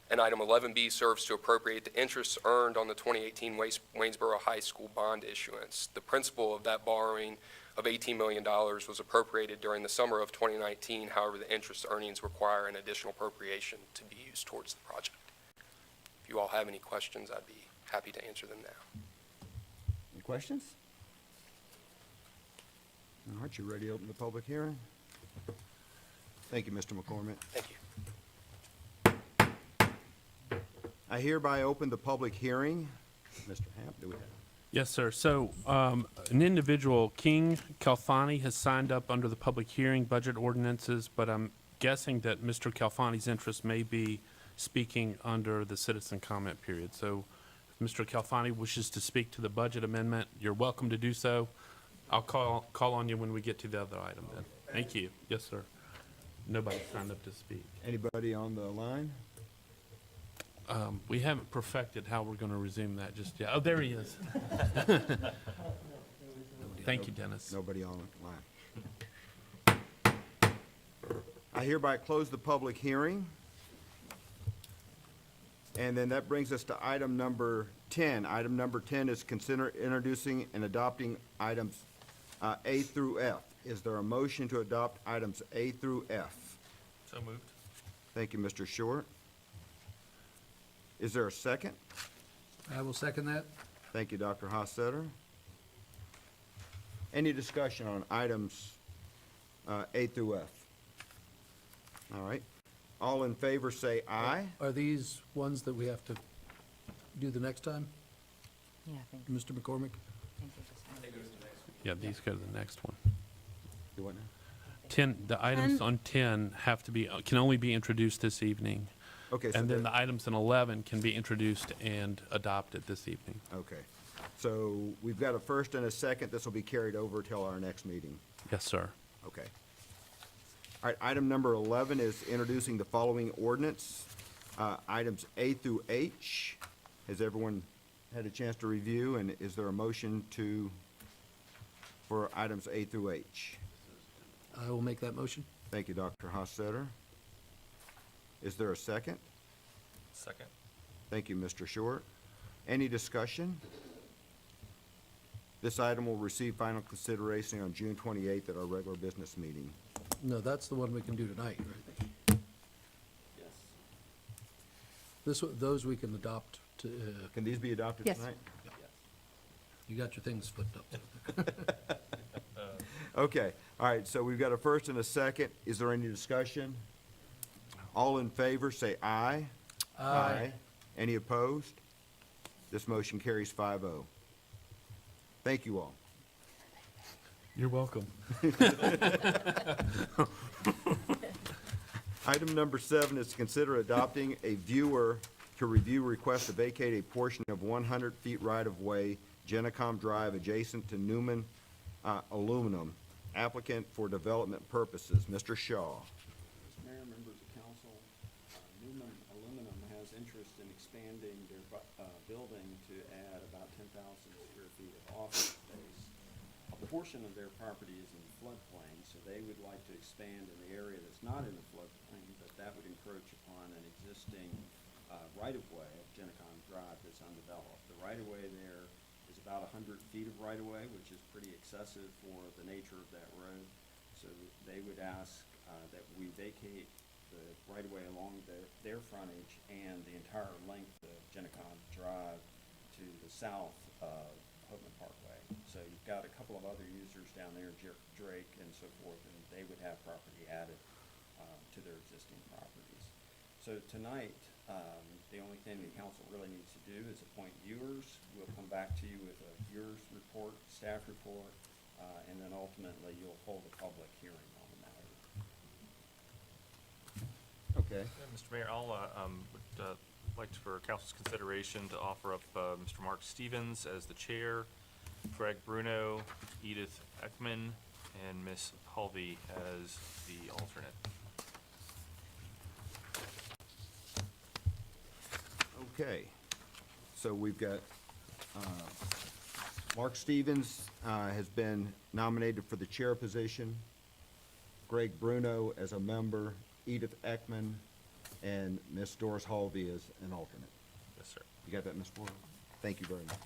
And item 11B serves to appropriate the interest earned on the 2018 Waynesboro High School bond issuance. The principal of that borrowing of $18 million was appropriated during the summer of 2019. However, the interest earnings require an additional appropriation to be used towards the project. If you all have any questions, I'd be happy to answer them now. Any questions? All right, you ready to open the public hearing? Thank you, Mr. McCormick. Thank you. I hereby open the public hearing. Mr. Hamp, do we have? Yes, sir. So an individual, King Calfani, has signed up under the public hearing budget ordinances, but I'm guessing that Mr. Calfani's interest may be speaking under the citizen comment period. So if Mr. Calfani wishes to speak to the budget amendment, you're welcome to do so. I'll call on you when we get to the other item then. Thank you. Yes, sir. Nobody signed up to speak. Anybody on the line? We haven't perfected how we're going to resume that just yet. Oh, there he is. Thank you, Dennis. Nobody on the line. I hereby close the public hearing. And then that brings us to item number 10. Item number 10 is consider introducing and adopting items A through F. Is there a motion to adopt items A through F? So moved. Thank you, Mr. Short. Is there a second? I will second that. Thank you, Dr. Hossetter. Any discussion on items A through F? All right. All in favor say aye. Are these ones that we have to do the next time, Yeah, I think Mr. McCormick? Yeah, these go to the next one. Do what now? 10, the items on 10 have to be, can only be introduced this evening. Okay, so And then the items in 11 can be introduced and adopted this evening. okay. So we've got a first and a second. This will be carried over till our next meeting. Yes, sir. Okay. All right, item number 11 is introducing the following ordinance. Items A through H. Has everyone had a chance to review, and is there a motion for items A through H? I will make that motion. Thank you, Dr. Hossetter. Is there a second? Second. Thank you, Mr. Short. Any discussion? This item will receive final consideration on June 28th at our regular business meeting. No, that's the one we can do tonight, right? Yes. Those we can adopt to, Can these be adopted Yes. tonight? you got your things flipped up. Okay, all right, so we've got a first and a second. Is there any discussion? All in favor, say aye. Aye. Any opposed? This motion carries 5-0. Thank you all. You're welcome. Item number 7 is to consider adopting a viewer to review request to vacate a portion of 100 feet right-of-way, Genicom Drive, adjacent to Newman Aluminum, applicant for development purposes. Mr. Shaw. Mr. Mayor, members of council, Newman Aluminum has interest in expanding their building to add about 10,000 square feet of office space. A portion of their property is in the floodplain, so they would like to expand in the area that's not in the floodplain, but that would encroach upon an existing right-of-way of Genicon Drive that's undeveloped. The right-of-way there is about 100 feet of right-of-way, which is pretty excessive for the nature of that road. So they would ask that we vacate the right-of-way along their frontage and the entire length of Genicon Drive to the south of Hoagland Parkway. So you've got a couple of other users down there, Drake and so forth, and they would have property added to their existing properties. So tonight, the only thing the council really needs to do is appoint viewers. We'll come back to you with a viewers report, staff report, and then ultimately you'll hold a public hearing on the matter. Okay. Yeah, Mr. Mayor, I'll, would like for council's consideration to offer up Mr. Mark Stevens as the chair, Greg Bruno, Edith Ekman, and Ms. Hulvey as the alternate. Okay, so we've got, Mark Stevens has been nominated for the chair position, Greg Bruno as a member, Edith Ekman, and Ms. Doris Halvey as an alternate. Yes, sir. You got that, Ms. Ford? Thank you very much.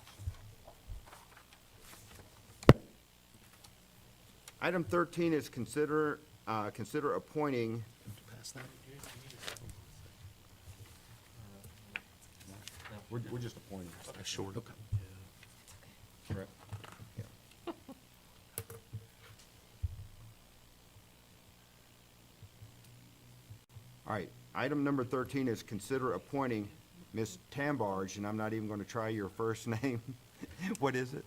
Item 13 is consider appointing. We're just appointing. Short. Correct. Yeah. All right, item number 13 is consider appointing Ms. Tambarge, and I'm not even going to try your first name. What is it?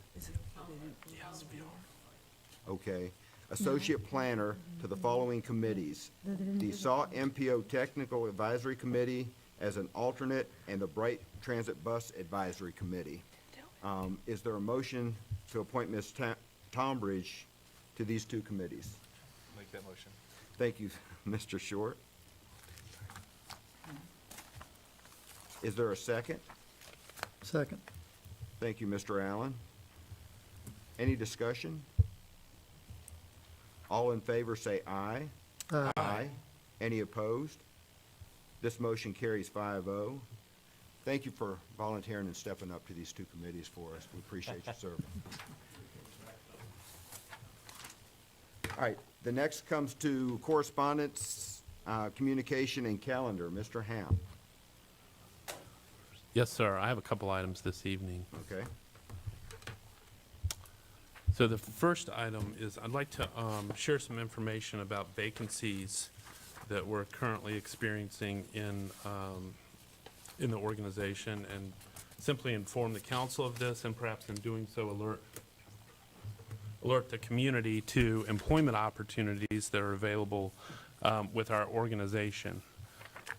Okay. Associate Planner to the following committees: the SAW MPO Technical Advisory Committee as an alternate, and the Bright Transit Bus Advisory Committee. Is there a motion to appoint Ms. Tombridge to these two committees? Make that motion. Thank you, Mr. Short. Is there a second? Second. Thank you, Mr. Allen. Any discussion? All in favor say aye. Aye. Any opposed? This motion carries 5-0. Thank you for volunteering and stepping up to these two committees for us. We appreciate your service. All right, the next comes to correspondence, communication, and calendar. Mr. Ham. Yes, sir. I have a couple items this evening. Okay. So the first item is I'd like to share some information about vacancies that we're currently experiencing in the organization, and simply inform the council of this, and perhaps in doing so alert the community to employment opportunities that are available with our organization.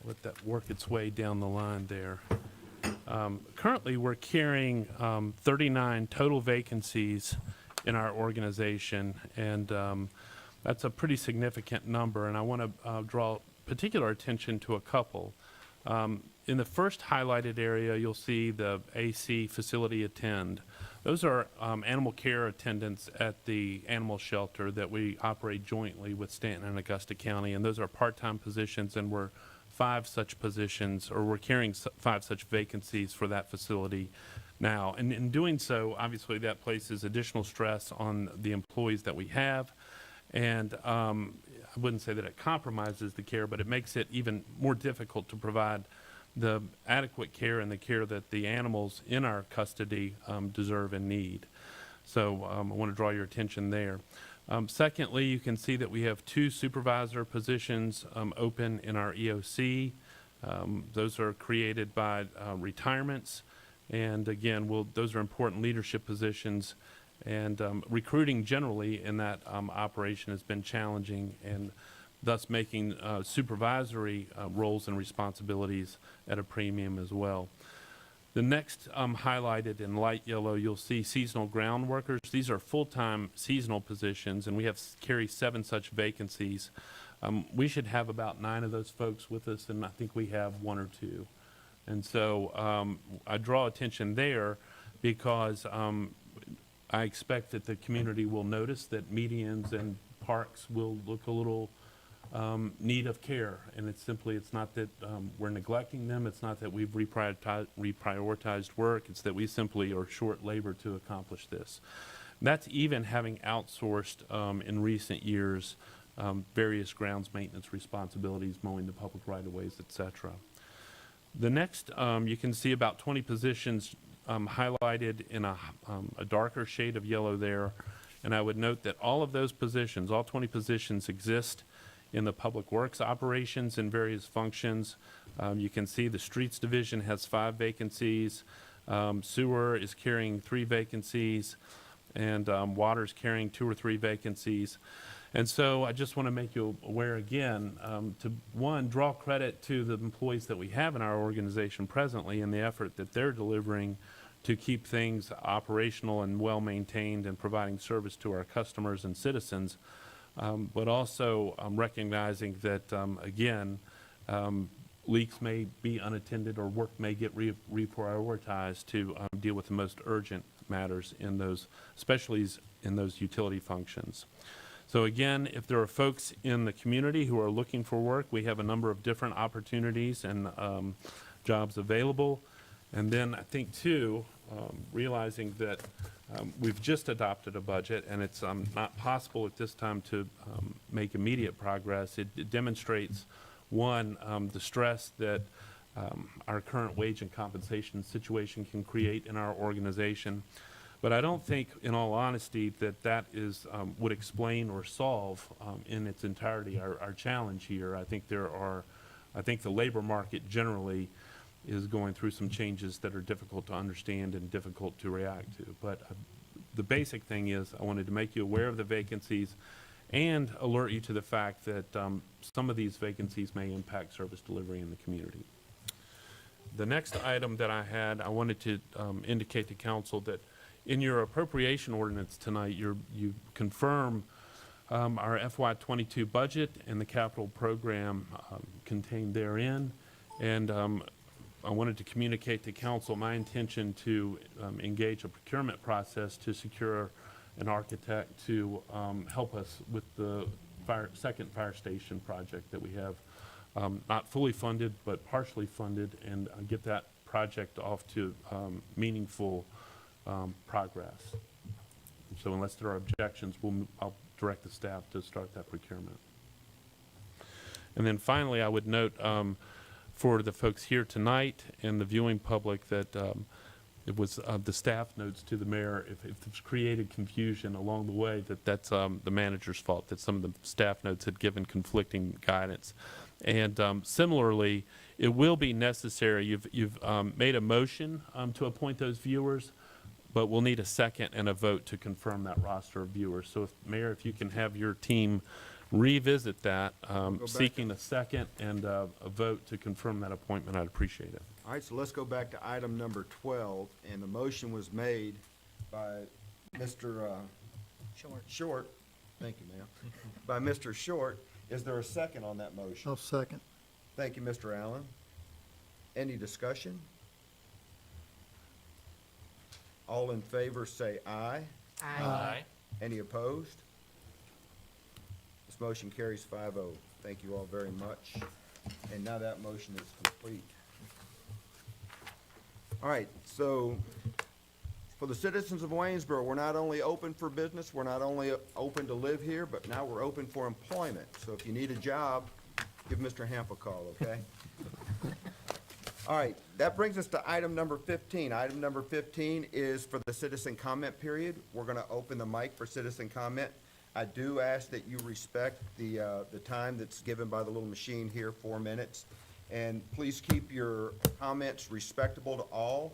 Let that work its way down the line there. Currently, we're carrying 39 total vacancies in our organization, and that's a pretty significant number, and I want to draw particular attention to a couple. In the first highlighted area, you'll see the AC facility attend. Those are animal care attendants at the animal shelter that we operate jointly with Stanton and Augusta County, and those are part-time positions, and we're carrying 5 such vacancies for that facility now. And in doing so, obviously that places additional stress on the employees that we have, and I wouldn't say that it compromises the care, but it makes it even more difficult to provide the adequate care and the care that the animals in our custody deserve and need. So I want to draw your attention there. Secondly, you can see that we have 2 supervisor positions open in our EOC. Those are created by retirements, and again, those are important leadership positions, and recruiting generally in that operation has been challenging, and thus making supervisory roles and responsibilities at a premium as well. The next highlighted in light yellow, you'll see seasonal ground workers. These are full-time seasonal positions, and we carry 7 such vacancies. We should have about 9 of those folks with us, and I think we have 1 or 2. And so I draw attention there because I expect that the community will notice that medians and parks will look a little need of care. And it's not that we're neglecting them, it's not that we've reprioritized work, it's that we simply are short labor to accomplish this. That's even having outsourced in recent years various grounds maintenance responsibilities, mowing the public right-of-ways, et cetera. The next, you can see about 20 positions highlighted in a darker shade of yellow there. And I would note that all of those positions, all 20 positions, exist in the public works operations in various functions. You can see the streets division has 5 vacancies. Sewer is carrying 3 vacancies, and water's carrying 2 or 3 vacancies. And so I just want to make you aware again, to one, draw credit to the employees that we have in our organization presently and the effort that they're delivering to keep things operational and well-maintained and providing service to our customers and citizens, but also recognizing that, again, leaks may be unattended or work may get reprioritized to deal with the most urgent matters in those, especially in those utility functions. So again, if there are folks in the community who are looking for work, we have a number of different opportunities and jobs available. And then I think too, realizing that we've just adopted a budget and it's not possible at this time to make immediate progress, it demonstrates, one, the stress that our current wage and compensation situation can create in our organization. But I don't think, in all honesty, that that is would explain or solve in its entirety our challenge here. I think the labor market generally is going through some changes that are difficult to understand and difficult to react to. But the basic thing is I wanted to make you aware of the vacancies and alert you to the fact that some of these vacancies may impact service delivery in the community. The next item that I had, I wanted to indicate to council that in your appropriation ordinance tonight, you confirm our FY22 budget and the capital program contained therein. And I wanted to communicate to council my intention to engage a procurement process to secure an architect to help us with the second fire station project that we have not fully funded but partially funded, and get that project off to meaningful progress. So unless there are objections, I'll direct the staff to start that procurement. And then finally, I would note for the folks here tonight and the viewing public that it was the staff notes to the mayor, if it's created confusion along the way, that's the manager's fault, that some of the staff notes had given conflicting guidance. And similarly, it will be necessary, you've made a motion to appoint those viewers, but we'll need a second and a vote to confirm that roster of viewers. So, Mayor, if you can have your team revisit that, seeking a second and a vote to confirm that appointment, I'd appreciate it. All right, so let's go back to item number 12, and the motion was made by Mr. Short. Thank you, ma'am. By Mr. Short. Is there a second on that motion? I'll second. Thank you, Mr. Allen. Any discussion? All in favor say aye. Aye. Any opposed? This motion carries 5-0. Thank you all very much. And now that motion is complete. All right, so for the citizens of Waynesboro, we're not only open for business, we're not only open to live here, but now we're open for employment. So if you need a job, give Mr. Hamp a call, okay? All right, that brings us to item number 15. Item number 15 is for the citizen comment period. We're going to open the mic for citizen comment. I do ask that you respect the time that's given by the little machine here, 4 minutes. And please keep your comments respectable to all.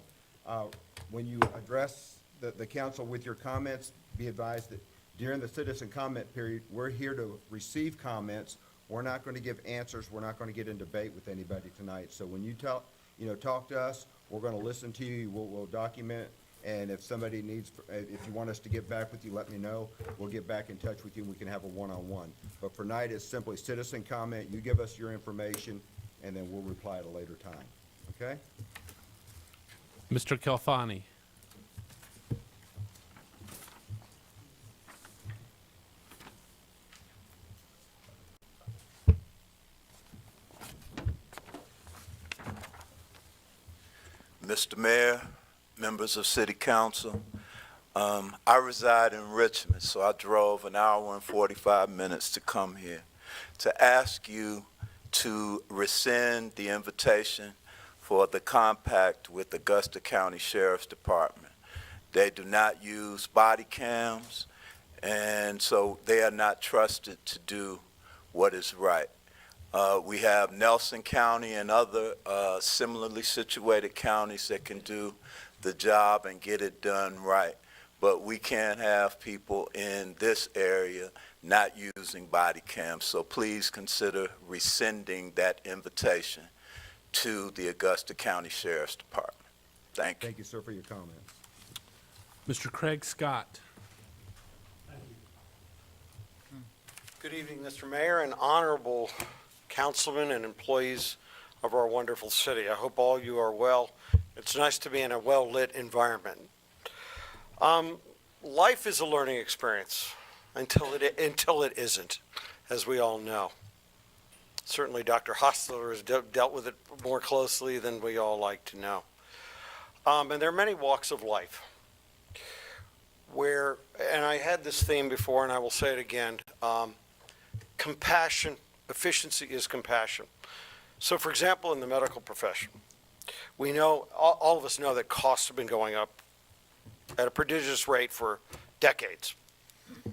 When you address the council with your comments, be advised that during the citizen comment period, we're here to receive comments. We're not going to give answers. We're not going to get in debate with anybody tonight. So when you talk to us, we're going to listen to you. We'll document. And if somebody needs, if you want us to get back with you, let me know. We'll get back in touch with you and we can have a one-on-one. But for tonight, it's simply citizen comment. You give us your information and then we'll reply at a later time. Okay? Mr. Kelfani. Mr. Mayor, members of City Council, I reside in Richmond, so I drove an hour and 45 minutes to come here to ask you to rescind the invitation for the compact with Augusta County Sheriff's Department. They do not use body cams, and so they are not trusted to do what is right. We have Nelson County and other similarly situated counties that can do the job and get it done right. But we can't have people in this area not using body cams. So please consider rescinding that invitation to the Augusta County Sheriff's Department. Thank you. Thank you, sir, for your comments. Mr. Craig Scott. Good evening, Mr. Mayor and honorable councilmen and employees of our wonderful city. I hope all you are well. It's nice to be in a well-lit environment. Life is a learning experience until it isn't, as we all know. Certainly, Dr. Hostler has dealt with it more closely than we all like to know. And there are many walks of life where, and I had this theme before and I will say it again, compassion, efficiency is compassion. So for example, in the medical profession, we know, all of us know that costs have been going up at a prodigious rate for decades,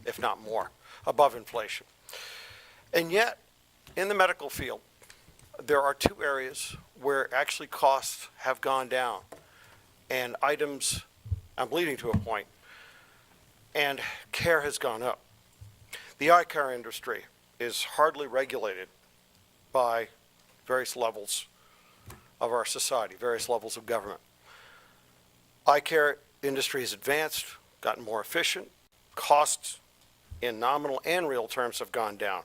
if not more, above inflation. And yet, in the medical field, there are two areas where actually costs have gone down and items, I'm leading to a point, and care has gone up. The eye care industry is hardly regulated by various levels of our society, various levels of government. Eye care industry has advanced, gotten more efficient. Costs in nominal and real terms have gone down.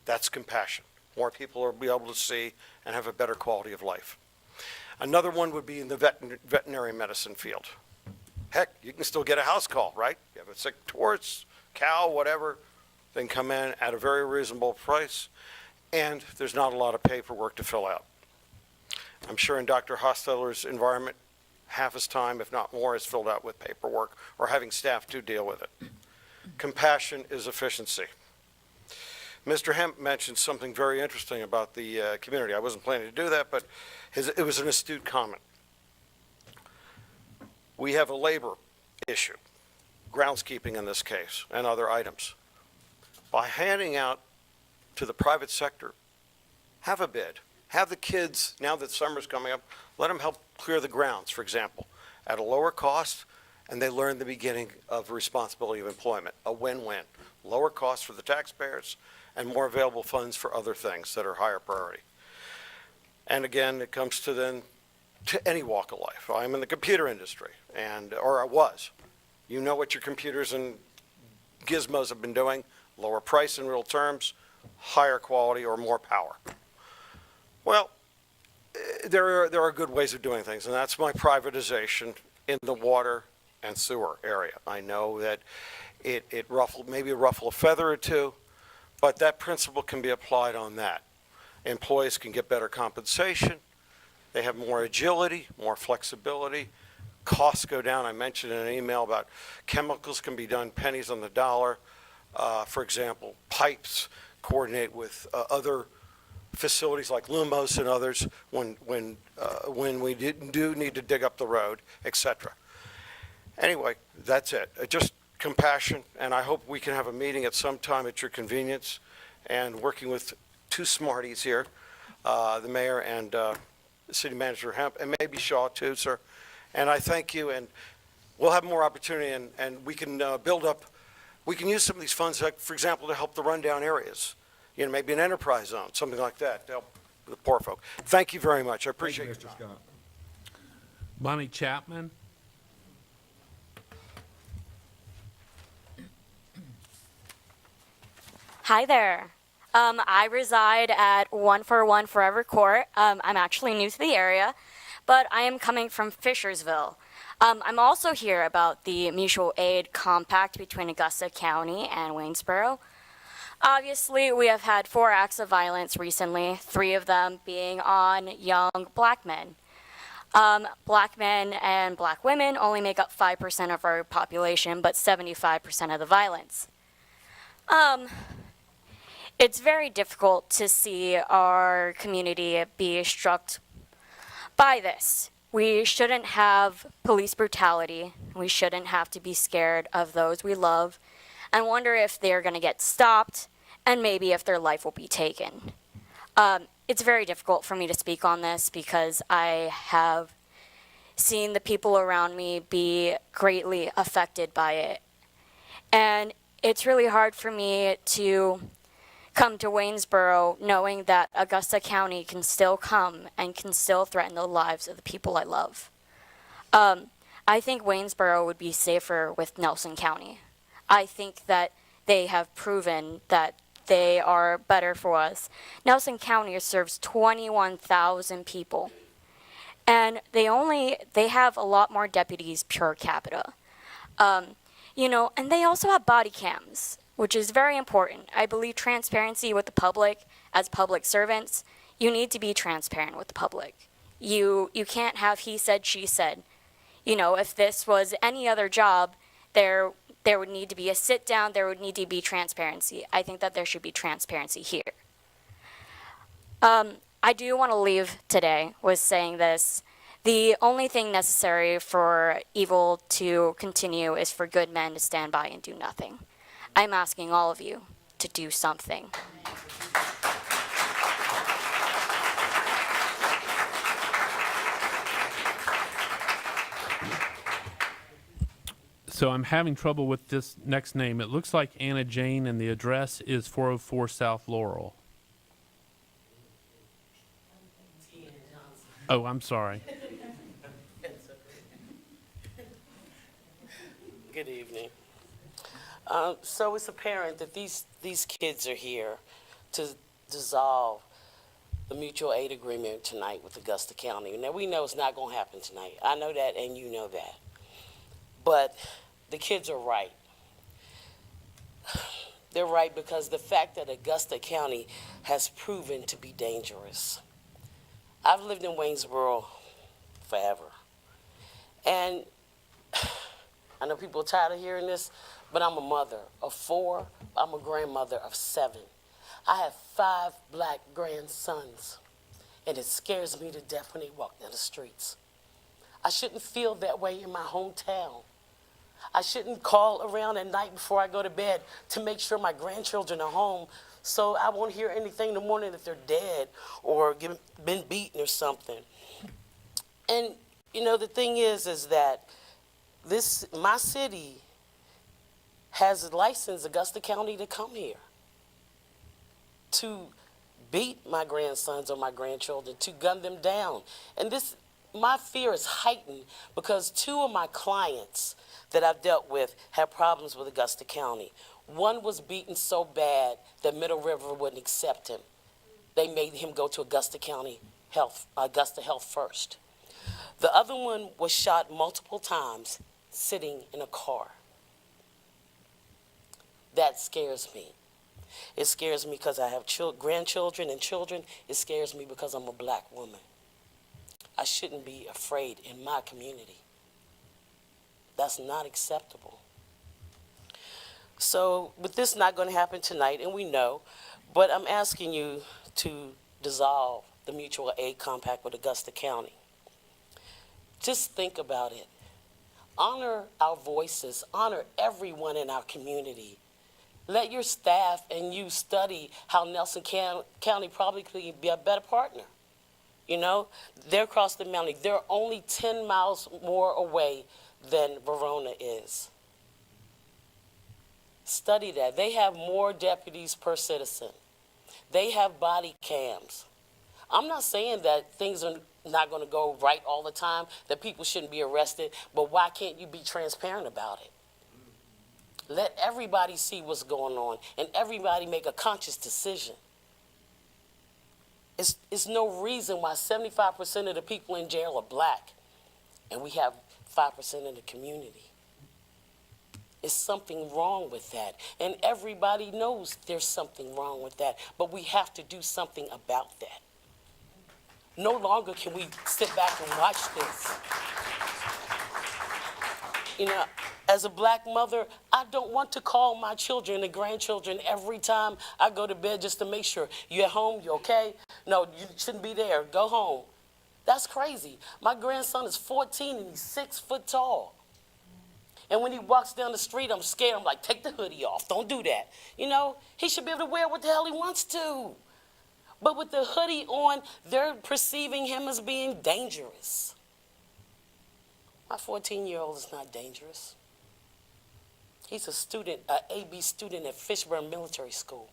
That's compassion. More people will be able to see and have a better quality of life. Another one would be in the veterinary medicine field. Heck, you can still get a house call, right? You have a sick horse, cow, whatever, then come in at a very reasonable price, and there's not a lot of paperwork to fill out. I'm sure in Dr. Hostetler's environment, half his time, if not more, is filled out with paperwork or having staff to deal with it. Compassion is efficiency. Mr. Hemp mentioned something very interesting about the community. I wasn't planning to do that, but it was an astute comment. We have a labor issue, groundskeeping in this case, and other items. By handing out to the private sector, have a bid. Have the kids, now that summer's coming up, let them help clear the grounds, for example, at a lower cost, and they learn the beginning of responsibility of employment, a win-win. Lower cost for the taxpayers and more available funds for other things that are higher priority. And again, it comes to then to any walk of life. I'm in the computer industry, or I was. You know what your computers and gizmos have been doing, lower price in real terms, higher quality or more power. Well, there are good ways of doing things, and that's my privatization in the water and sewer area. I know that it maybe ruffle a feather or two, but that principle can be applied on that. Employees can get better compensation. They have more agility, more flexibility. Costs go down. I mentioned in an email about chemicals can be done pennies on the dollar. For example, pipes coordinate with other facilities like Lumos and others when we do need to dig up the road, etc. Anyway, that's it. Just compassion, and I hope we can have a meeting at some time at your convenience, and working with two smarties here, the mayor and city manager Hemp, and maybe Shaw too, sir. And I thank you, and we'll have more opportunity, and we can build up, we can use some of these funds, like, for example, to help the rundown areas. You know, maybe an enterprise zone, something like that, to help the poor folk. Thank you very much. I appreciate Thank you, your Mr. time. Scott. Bonnie Chapman. Hi there. I reside at 141 Forever Court. I'm actually new to the area, but I am coming from Fishersville. I'm also here about the mutual aid compact between Augusta County and Waynesboro. Obviously, we have had 4 acts of violence recently, 3 of them being on young black men. Black men and black women only make up 5% of our population, but 75% of the violence. It's very difficult to see our community be struck by this. We shouldn't have police brutality. We shouldn't have to be scared of those we love and wonder if they're going to get stopped and maybe if their life will be taken. It's very difficult for me to speak on this because I have seen the people around me be greatly affected by it. And it's really hard for me to come to Waynesboro knowing that Augusta County can still come and can still threaten the lives of the people I love. I think Waynesboro would be safer with Nelson County. I think that they have proven that they are better for us. Nelson County serves 21,000 people. And they have a lot more deputies per capita. And they also have body cams, which is very important. I believe transparency with the public, as public servants, you need to be transparent with the public. You can't have he said, she said. If this was any other job, there would need to be a sit down, there would need to be transparency. I think that there should be transparency here. I do want to leave today with saying this. The only thing necessary for evil to continue is for good men to stand by and do nothing. I'm asking all of you to do something. So I'm having trouble with this next name. It looks like Anna Jane, and the address is 404 South Laurel. Oh, I'm sorry. Good evening. So it's apparent that these kids are here to dissolve the mutual aid agreement tonight with Augusta County. Now, we know it's not going to happen tonight. I know that, and you know that. But the kids are right. They're right because the fact that Augusta County has proven to be dangerous. I've lived in Waynesboro forever. And I know people are tired of hearing this, but I'm a mother of 4. I'm a grandmother of 7. I have 5 black grandsons, and it scares me to death when they walk down the streets. I shouldn't feel that way in my hometown. I shouldn't call around at night before I go to bed to make sure my grandchildren are home so I won't hear anything in the morning that they're dead or been beaten or something. And, the thing is that my city has licensed Augusta County to come here to beat my grandsons or my grandchildren, to gun them down. And my fear is heightened because 2 of my clients that I've dealt with had problems with Augusta County. One was beaten so bad that Middle River wouldn't accept him. They made him go to Augusta Health first. The other one was shot multiple times sitting in a car. That scares me. It scares me because I have grandchildren and children. It scares me because I'm a black woman. I shouldn't be afraid in my community. That's not acceptable. So, with this not going to happen tonight, and we know, but I'm asking you to dissolve the mutual aid compact with Augusta County. Just think about it. Honor our voices. Honor everyone in our community. Let your staff and you study how Nelson County probably could be a better partner. They're across the mountain. They're only 10 miles more away than Verona is. Study that. They have more deputies per citizen. They have body cams. I'm not saying that things are not going to go right all the time, that people shouldn't be arrested, but why can't you be transparent about it? Let everybody see what's going on and everybody make a conscious decision. It's no reason why 75% of the people in jail are black and we have 5% in the community. It's something wrong with that. And everybody knows there's something wrong with that. But we have to do something about that. No longer can we sit back and watch this. You know, as a black mother, I don't want to call my children and grandchildren every time I go to bed just to make sure, you at home, you okay? No, you shouldn't be there, go home. That's crazy. My grandson is 14 and he's 6 foot tall. And when he walks down the street, I'm scared. I'm like, take the hoodie off, don't do that. You know, he should be able to wear what the hell he wants to. But with the hoodie on, they're perceiving him as being dangerous. My 14-year-old is not dangerous. He's a student, an AB student at Fishburne Military School.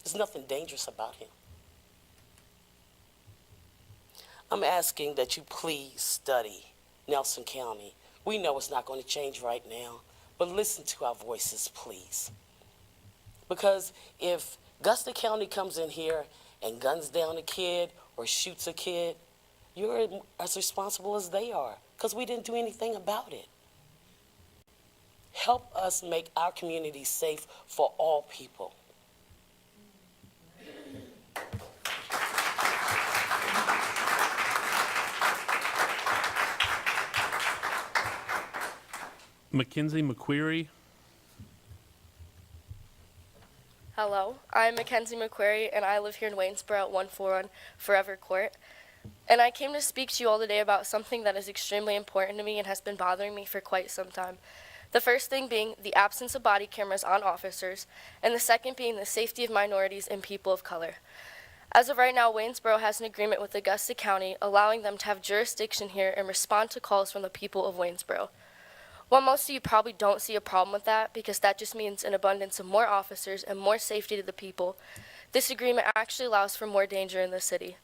There's nothing dangerous about him. I'm asking that you please study Nelson County. We know it's not going to change right now, but listen to our voices, please. Because if Augusta County comes in here and guns down a kid or shoots a kid, you're as responsible as they are, because we didn't do anything about it. Help us make our community safe for all people. Mackenzie McQuarrie. Hello, I'm Mackenzie McQuarrie, and I live here in Waynesboro at 141 Forever Court. And I came to speak to you all today about something that is extremely important to me and has been bothering me for quite some time. The first thing being the absence of body cameras on officers, and the second being the safety of minorities and people of color. As of right now, Waynesboro has an agreement with Augusta County allowing them to have jurisdiction here and respond to calls from the people of Waynesboro. While most of you probably don't see a problem with that, because that just means an abundance of more officers and more safety to the people, this agreement actually allows for more danger in the city.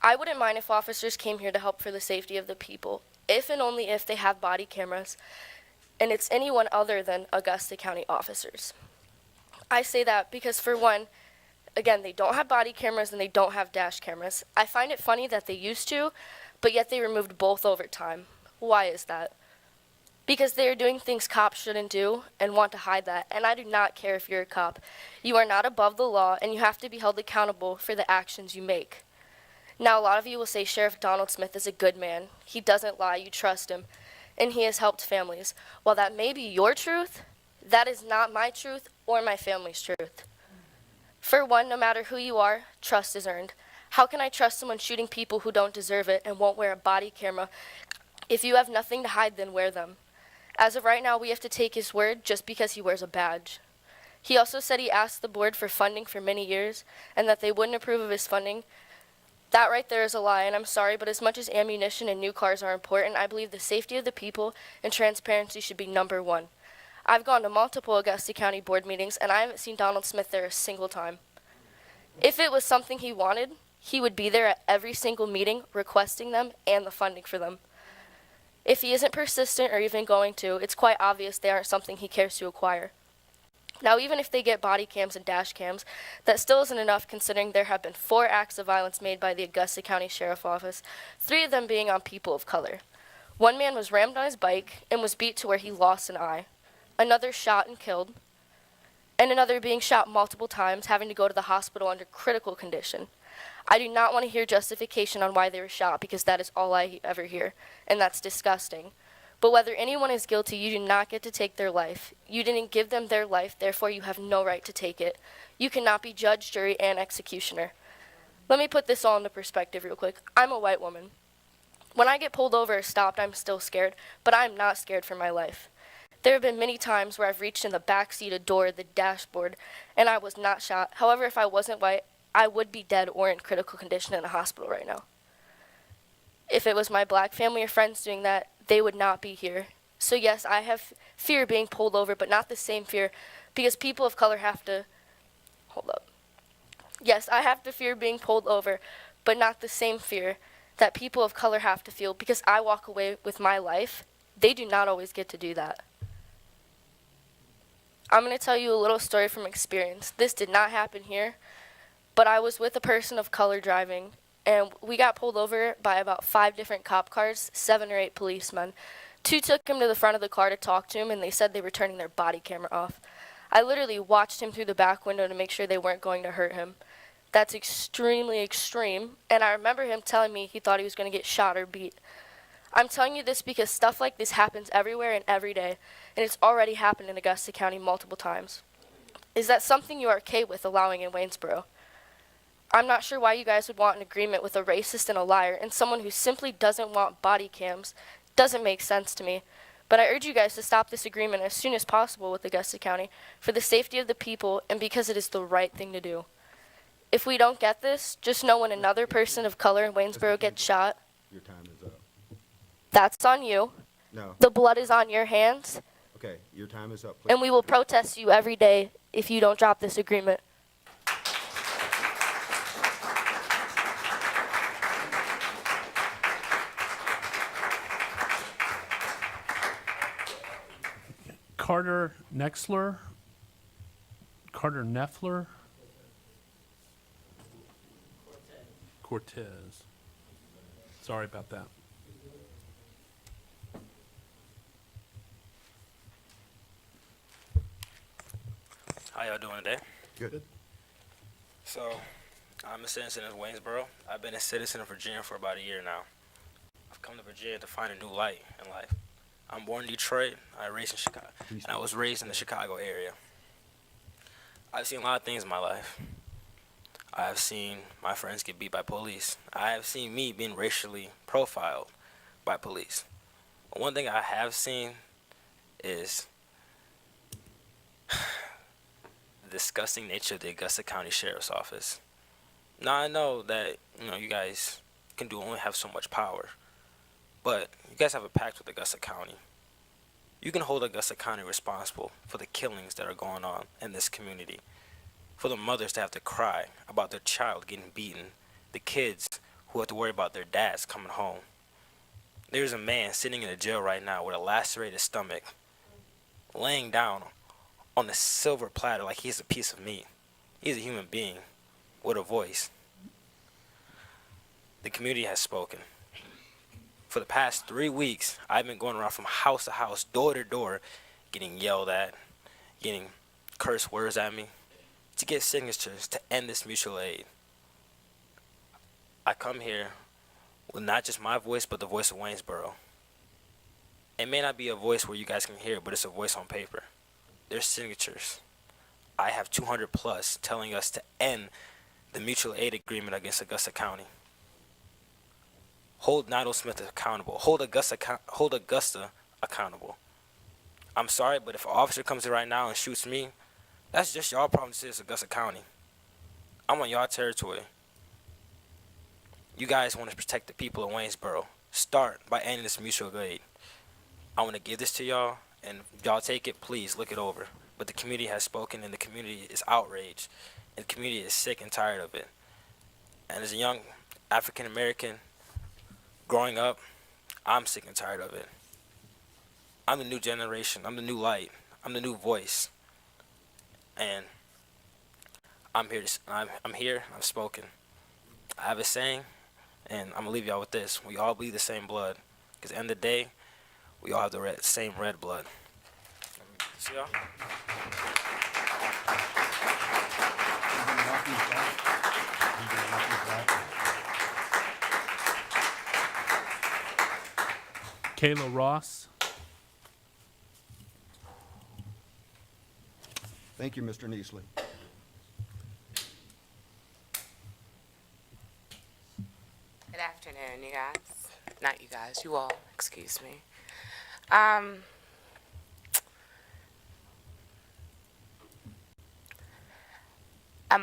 I wouldn't mind if officers came here to help for the safety of the people, if and only if they have body cameras, and it's anyone other than Augusta County officers. I say that because, for one, again, they don't have body cameras and they don't have dash cameras. I find it funny that they used to, but yet they removed both over time. Why is that? Because they are doing things cops shouldn't do and want to hide that. And I do not care if you're a cop. You are not above the law, and you have to be held accountable for the actions you make. Now, a lot of you will say Sheriff Donald Smith is a good man. He doesn't lie, you trust him, and he has helped families. While that may be your truth, that is not my truth or my family's truth. For one, no matter who you are, trust is earned. How can I trust someone shooting people who don't deserve it and won't wear a body camera? If you have nothing to hide, then wear them. As of right now, we have to take his word just because he wears a badge. He also said he asked the board for funding for many years and that they wouldn't approve of his funding. That right there is a lie, and I'm sorry, but as much as ammunition and new cars are important, I believe the safety of the people and transparency should be number one. I've gone to multiple Augusta County board meetings, and I haven't seen Donald Smith there a single time. If it was something he wanted, he would be there at every single meeting requesting them and the funding for them. If he isn't persistent or even going to, it's quite obvious they aren't something he cares to acquire. Now, even if they get body cams and dash cams, that still isn't enough considering there have been 4 acts of violence made by the Augusta County Sheriff's Office, 3 of them being on people of color. One man was rammed on his bike and was beat to where he lost an eye. Another shot and killed. And another being shot multiple times, having to go to the hospital under critical condition. I do not want to hear justification on why they were shot, because that is all I ever hear, and that's disgusting. But whether anyone is guilty, you do not get to take their life. You didn't give them their life, therefore you have no right to take it. You cannot be judge, jury, and executioner. Let me put this all into perspective real quick. I'm a white woman. When I get pulled over or stopped, I'm still scared, but I'm not scared for my life. There have been many times where I've reached in the back seat, a door, the dashboard, and I was not shot. However, if I wasn't white, I would be dead or in critical condition in a hospital right now. If it was my black family or friends doing that, they would not be here. So yes, I have fear being pulled over, but not the same fear, because people of color have to, hold up. Yes, I have to fear being pulled over, but not the same fear that people of color have to feel, because I walk away with my life. They do not always get to do that. I'm going to tell you a little story from experience. This did not happen here, but I was with a person of color driving, and we got pulled over by about 5 different cop cars, 7 or 8 policemen. 2 took him to the front of the car to talk to him, and they said they were turning their body camera off. I literally watched him through the back window to make sure they weren't going to hurt him. That's extremely extreme, and I remember him telling me he thought he was going to get shot or beat. I'm telling you this because stuff like this happens everywhere and every day, and it's already happened in Augusta County multiple times. Is that something you are okay with allowing in Waynesboro? I'm not sure why you guys would want an agreement with a racist and a liar and someone who simply doesn't want body cams. Doesn't make sense to me. But I urge you guys to stop this agreement as soon as possible with Augusta County for the safety of the people and because it is the right thing to do. If we don't get this, just know when another person of color in Waynesboro gets shot, Your time is up. that's on you. No, The blood is on your hands, okay, your time is up, please. and we will protest you every day if you don't drop this agreement. Carter Nexler? Carter Neffler? Cortez. Sorry about that. How y'all doing today? Good. So, I'm a citizen of Waynesboro. I've been a citizen of Virginia for about a year now. I've come to Virginia to find a new light in life. I'm born in Detroit. I raised in Chicago, and I was raised in the Chicago area. I've seen a lot of things in my life. I have seen my friends get beat by police. I have seen me being racially profiled by police. But one thing I have seen is the disgusting nature of the Augusta County Sheriff's Office. Now I know that you guys can only have so much power, but you guys have a pact with Augusta County. You can hold Augusta County responsible for the killings that are going on in this community, for the mothers to have to cry about their child getting beaten, the kids who have to worry about their dads coming home. There's a man sitting in a jail right now with a lacerated stomach, laying down on a silver platter like he's a piece of meat. He's a human being with a voice. The community has spoken. For the past 3 weeks, I've been going around from house to house, door to door, getting yelled at, getting curse words at me, to get signatures to end this mutual aid. I come here with not just my voice, but the voice of Waynesboro. It may not be a voice where you guys can hear, but it's a voice on paper. There's signatures. I have 200 plus telling us to end the mutual aid agreement against Augusta County. Hold Nigel Smith accountable. Hold Augusta accountable. I'm sorry, but if an officer comes in right now and shoots me, that's just y'all problem to this Augusta County. I'm on y'all territory. You guys want to protect the people of Waynesboro. Start by ending this mutual aid. I want to give this to y'all, and if y'all take it, please look it over. But the community has spoken, and the community is outraged, and the community is sick and tired of it. And as a young African American growing up, I'm sick and tired of it. I'm the new generation. I'm the new light. I'm the new voice. And I'm here. I'm here. I've spoken. I have a saying, and I'm gonna leave y'all with this: we all bleed the same blood. Because at the end of the day, we all have the same red blood. See y'all? Kayla Ross. Thank you, Mr. Neasley. Good afternoon, you guys. Not you guys, you all, excuse me. I'm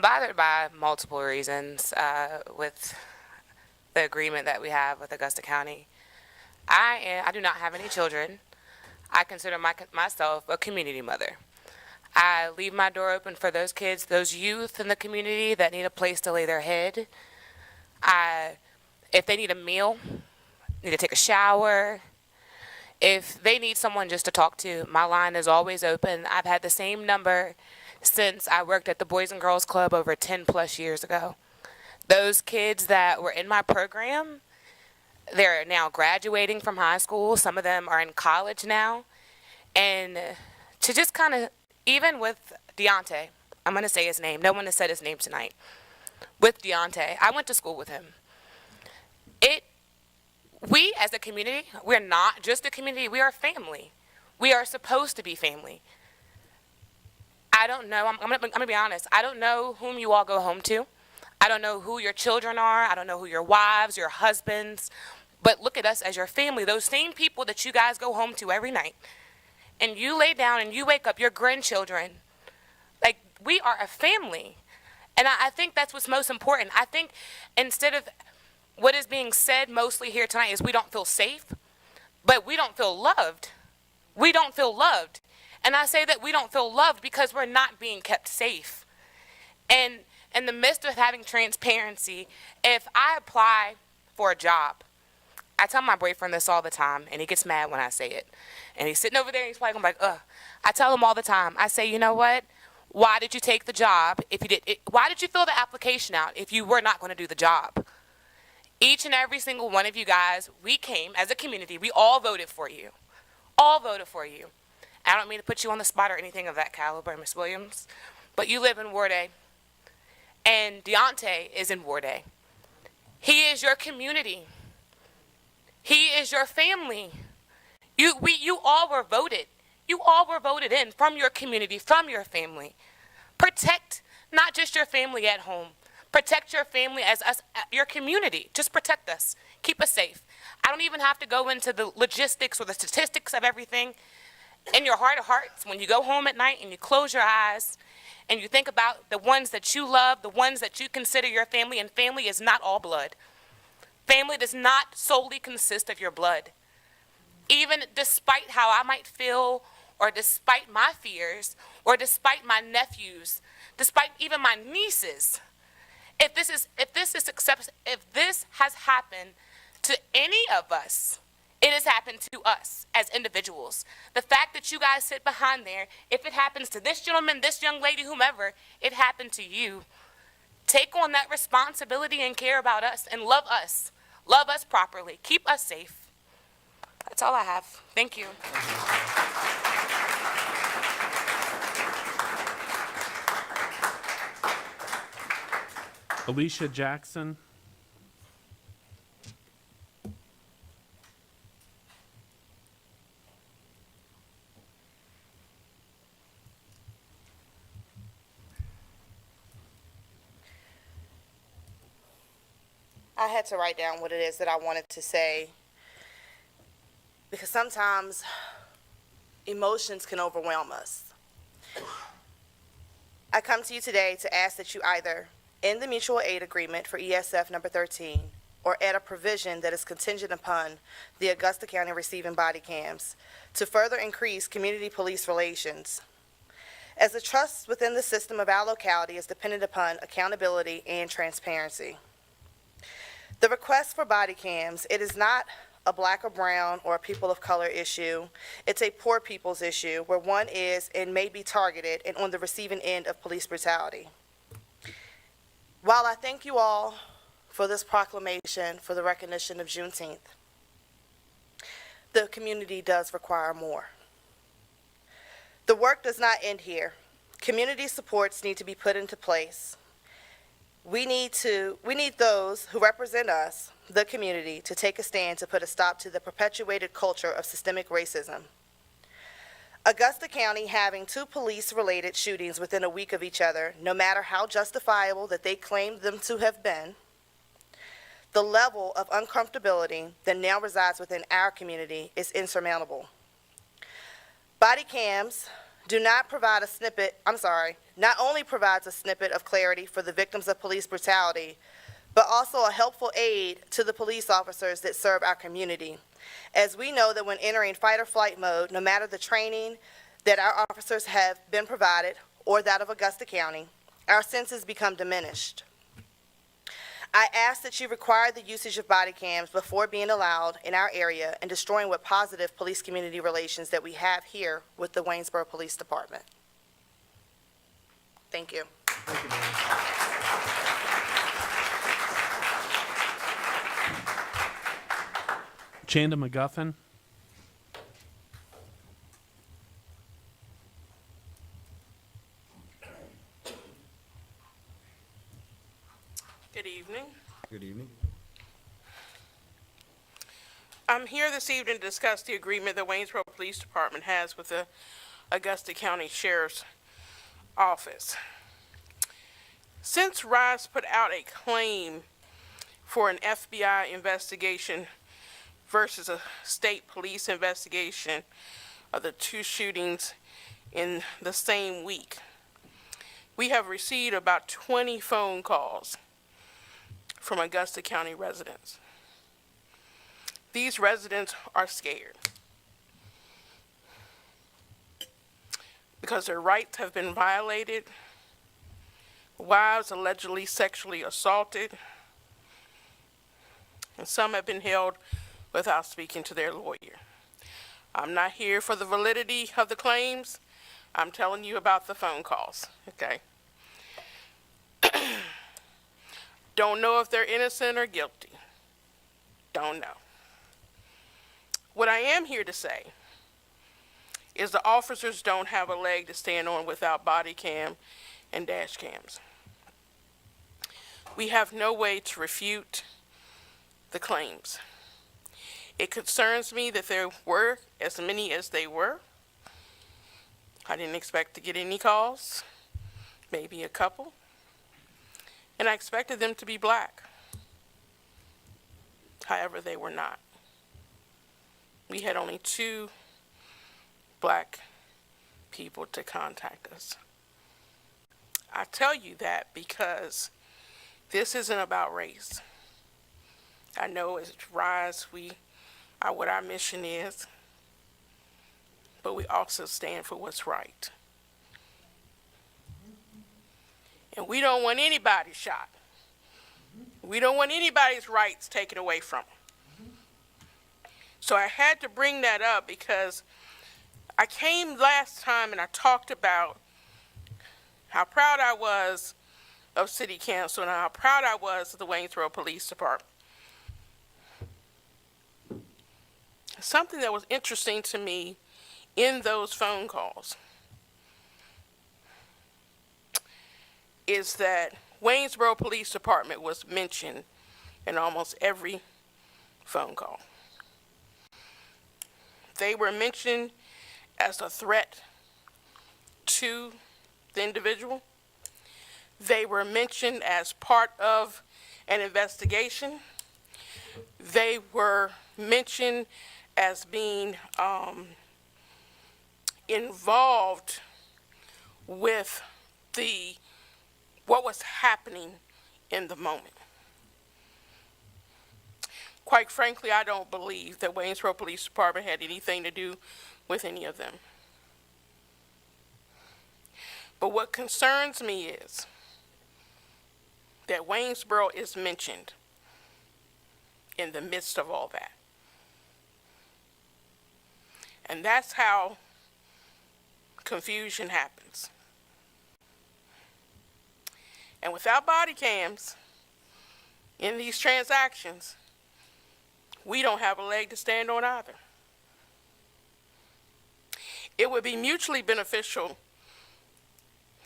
bothered by multiple reasons with the agreement that we have with Augusta County. I do not have any children. I consider myself a community mother. I leave my door open for those kids, those youth in the community that need a place to lay their head. If they need a meal, need to take a shower, if they need someone just to talk to, my line is always open. I've had the same number since I worked at the Boys and Girls Club over 10 plus years ago. Those kids that were in my program, they're now graduating from high school. Some of them are in college now. And to just kind of, even with Deontay, I'm going to say his name. No one has said his name tonight. with Deontay. I went to school with him. We as a community, we're not just a community, we are family. We are supposed to be family. I don't know, I'm gonna be honest, I don't know whom you all go home to. I don't know who your children are. I don't know who your wives, your husbands, but look at us as your family, those same people that you guys go home to every night. And you lay down and you wake up your grandchildren. Like, we are a family. And I think that's what's most important. I think instead of what is being said mostly here tonight is we don't feel safe, but we don't feel loved. We don't feel loved. And I say that we don't feel loved because we're not being kept safe. And in the midst of having transparency, if I apply for a job, I tell my boyfriend this all the time, and he gets mad when I say it. And he's sitting over there, and he's probably like, ugh. I tell him all the time, I say, you know what? Why did you take the job if you did? Why did you fill the application out if you were not going to do the job? Each and every single one of you guys, we came as a community, we all voted for you. All voted for you. I don't mean to put you on the spot or anything of that caliber, Miss Williams, but you live in Ward A, and Deontay is in Ward A. He is your community. He is your family. You all were voted. You all were voted in from your community, from your family. Protect not just your family at home. Protect your family as us, your community. Just protect us. Keep us safe. I don't even have to go into the logistics or the statistics of everything. In your heart of hearts, when you go home at night and you close your eyes and you think about the ones that you love, the ones that you consider your family, and family is not all blood. Family does not solely consist of your blood. Even despite how I might feel, or despite my fears, or despite my nephews, despite even my nieces, if this has happened to any of us, it has happened to us as individuals. The fact that you guys sit behind there, if it happens to this gentleman, this young lady, whomever, it happened to you. Take on that responsibility and care about us and love us. Love us properly. Keep us safe. That's all I have. Thank you. Alicia Jackson. I had to write down what it is that I wanted to say, because sometimes emotions can overwhelm us. I come to you today to ask that you either end the mutual aid agreement for ESF number 13 or add a provision that is contingent upon the Augusta County receiving body cams to further increase community police relations, as the trust within the system of our locality is dependent upon accountability and transparency. The request for body cams, it is not a black or brown or a people of color issue. It's a poor people's issue where one is and may be targeted and on the receiving end of police brutality. While I thank you all for this proclamation for the recognition of Juneteenth, the community does require more. The work does not end here. Community supports need to be put into place. We need those who represent us, the community, to take a stand to put a stop to the perpetuated culture of systemic racism. Augusta County having 2 police-related shootings within a week of each other, no matter how justifiable that they claim them to have been, the level of uncomfortability that now resides within our community is insurmountable. Body cams do not provide a snippet, not only provides a snippet of clarity for the victims of police brutality, but also a helpful aid to the police officers that serve our community. As we know that when entering fight or flight mode, no matter the training that our officers have been provided or that of Augusta County, our senses become diminished. I ask that you require the usage of body cams before being allowed in our area and destroying what positive police-community relations that we have here with the Waynesboro Police Department. Thank you. Chanda McGuffin. Good evening. Good evening. I'm here this evening to discuss the agreement the Waynesboro Police Department has with the Augusta County Sheriff's Office. Since Rise put out a claim for an FBI investigation versus a state police investigation of the two shootings in the same week, we have received about 20 phone calls from Augusta County residents. These residents are scared because their rights have been violated, wives allegedly sexually assaulted, and some have been held without speaking to their lawyer. I'm not here for the validity of the claims. I'm telling you about the phone calls, okay? Don't know if they're innocent or guilty. Don't know. What I am here to say is the officers don't have a leg to stand on without body cam and dash cams. We have no way to refute the claims. It concerns me that there were as many as they were. I didn't expect to get any calls, maybe a couple, and I expected them to be black. However, they were not. We had only 2 black people to contact us. I tell you that because this isn't about race. I know as Rise, we are what our mission is, but we also stand for what's right. And we don't want anybody shot. We don't want anybody's rights taken away from them. So I had to bring that up because I came last time and I talked about how proud I was of City Council and how proud I was of the Waynesboro Police Department. Something that was interesting to me in those phone calls is that Waynesboro Police Department was mentioned in almost every phone call. They were mentioned as a threat to the individual. They were mentioned as part of an investigation. They were mentioned as being involved with what was happening in the moment. Quite frankly, I don't believe that Waynesboro Police Department had anything to do with any of them. But what concerns me is that Waynesboro is mentioned in the midst of all that. And that's how confusion happens. And without body cams in these transactions, we don't have a leg to stand on either. It would be mutually beneficial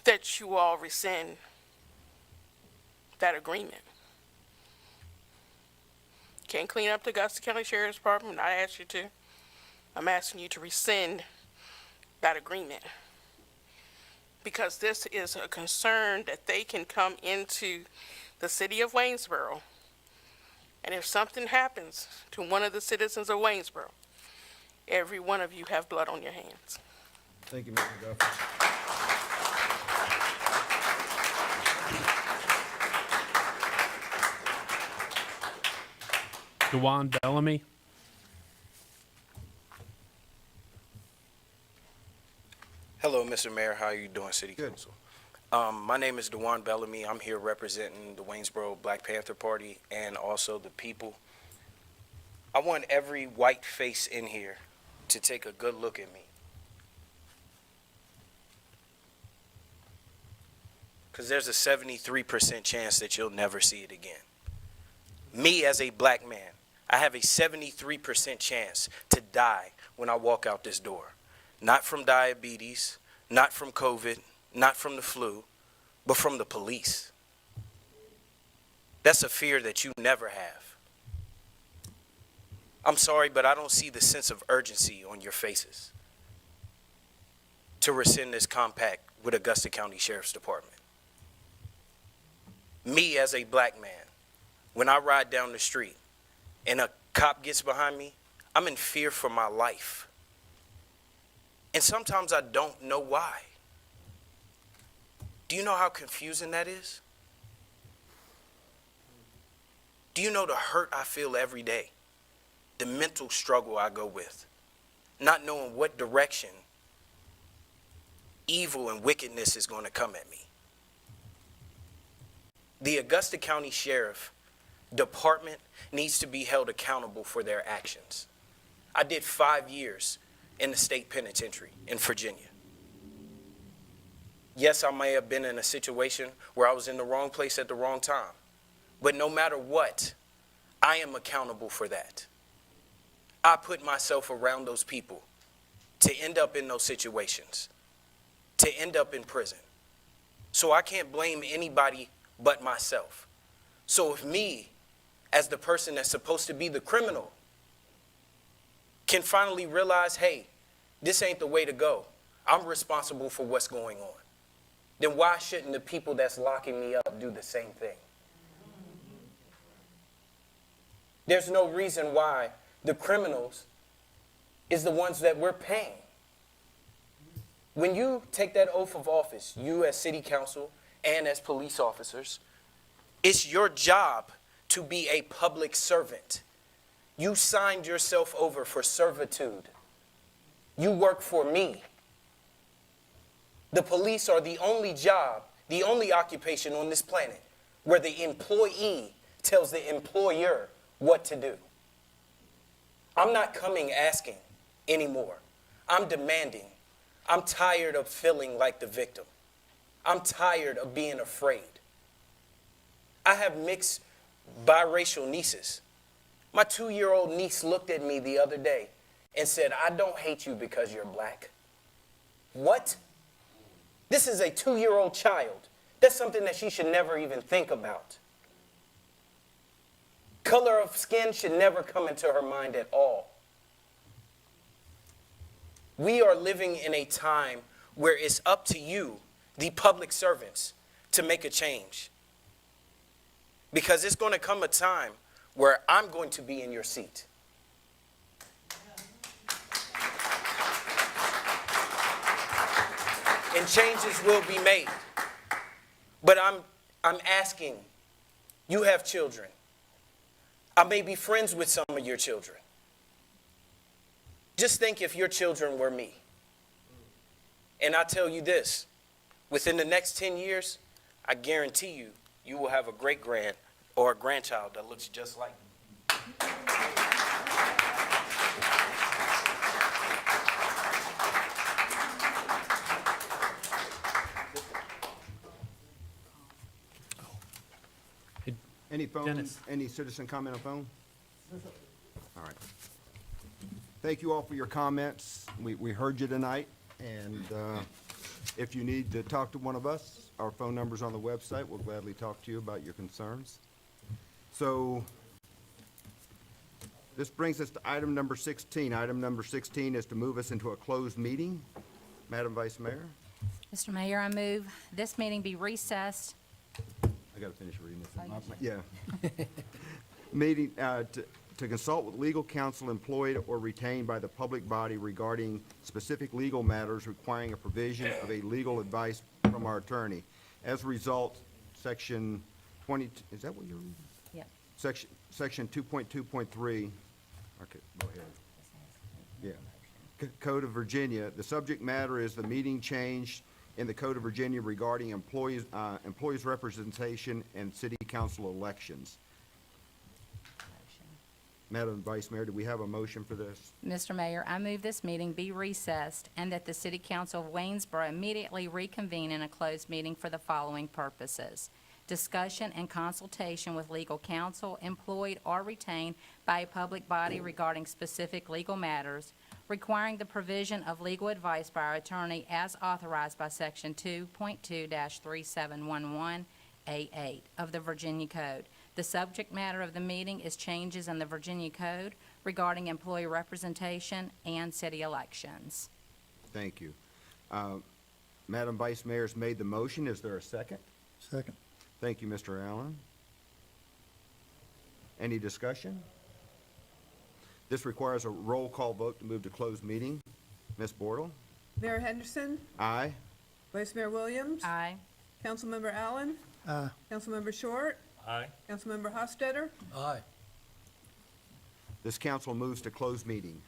that you all rescind that agreement. Can't clean up the Augusta County Sheriff's Department, I asked you to. I'm asking you to rescind that agreement. Because this is a concern that they can come into the city of Waynesboro, and if something happens to one of the citizens of Waynesboro, every one of you have blood on your hands. Thank you, Mr. Duffy. Dewan Bellamy. Hello, Mr. Mayor. How are you doing, City Good. Council? My name is Dewan Bellamy. I'm here representing the Waynesboro Black Panther Party and also the people. I want every white face in here to take a good look at me. Because there's a 73% chance that you'll never see it again. Me as a black man, I have a 73% chance to die when I walk out this door. Not from diabetes, not from COVID, not from the flu, but from the police. That's a fear that you never have. I'm sorry, but I don't see the sense of urgency on your faces to rescind this compact with Augusta County Sheriff's Department. Me as a black man, when I ride down the street and a cop gets behind me, I'm in fear for my life. And sometimes I don't know why. Do you know how confusing that is? Do you know the hurt I feel every day? The mental struggle I go with, not knowing what direction evil and wickedness is going to come at me. The Augusta County Sheriff Department needs to be held accountable for their actions. I did 5 years in the state penitentiary in Virginia. Yes, I may have been in a situation where I was in the wrong place at the wrong time, but no matter what, I am accountable for that. I put myself around those people to end up in those situations, to end up in prison. So I can't blame anybody but myself. So if me, as the person that's supposed to be the criminal, can finally realize, hey, this ain't the way to go, I'm responsible for what's going on, then why shouldn't the people that's locking me up do the same thing? There's no reason why the criminals is the ones that we're paying. When you take that oath of office, you as city council and as police officers, it's your job to be a public servant. You signed yourself over for servitude. You work for me. The police are the only job, the only occupation on this planet where the employee tells the employer what to do. I'm not coming asking anymore. I'm demanding. I'm tired of feeling like the victim. I'm tired of being afraid. I have mixed biracial nieces. My 2-year-old niece looked at me the other day and said, I don't hate you because you're black. What? This is a 2-year-old child. That's something that she should never even think about. Color of skin should never come into her mind at all. We are living in a time where it's up to you, the public servants, to make a change. Because it's going to come a time where I'm going to be in your seat. And changes will be made. But I'm asking, you have children. I may be friends with some of your children. Just think if your children were me. And I tell you this, within the next 10 years, I guarantee you, you will have a great-grand or a grandchild that looks just like me. Any phone, Dennis. any citizen comment on phone? All right. Thank you all for your comments. We heard you tonight, and if you need to talk to one of us, our phone number's on the website. We'll gladly talk to you about your concerns. So this brings us to item number 16. Item number 16 is to move us into a closed meeting. Madam Vice Mayor? Mr. Mayor, I move this meeting be recessed. I gotta finish reading this. Yeah. Meeting, to consult with legal counsel employed or retained by the public body regarding specific legal matters requiring a provision of a legal advice from our attorney. As a result, section 20, is that what you're reading? Yep. Section 2.2.3, okay, go ahead. Yeah. Code of Virginia, the subject matter is the meeting changed in the Code of Virginia regarding employees representation and city council elections. Madam Vice Mayor, do we have a motion for this? Mr. Mayor, I move this meeting be recessed and that the City Council of Waynesboro immediately reconvene in a closed meeting for the following purposes: discussion and consultation with legal counsel employed or retained by a public body regarding specific legal matters, requiring the provision of legal advice by our attorney as authorized by Section 2.2-3711A8 of the Virginia Code, The subject matter of the meeting is changes in the Virginia Code regarding employee representation and city elections. Thank you. Madam Vice Mayor's made the motion. Is there a second? Second. Thank you, Mr. Allen. Any discussion? This requires a roll call vote to move to closed meeting. Ms. Bortle? Mayor Henderson, Aye. Vice Mayor Williams, Aye. Councilmember Allen, Aye. Councilmember Short, Aye. Councilmember Hostetter, Aye. This council moves to closed meeting.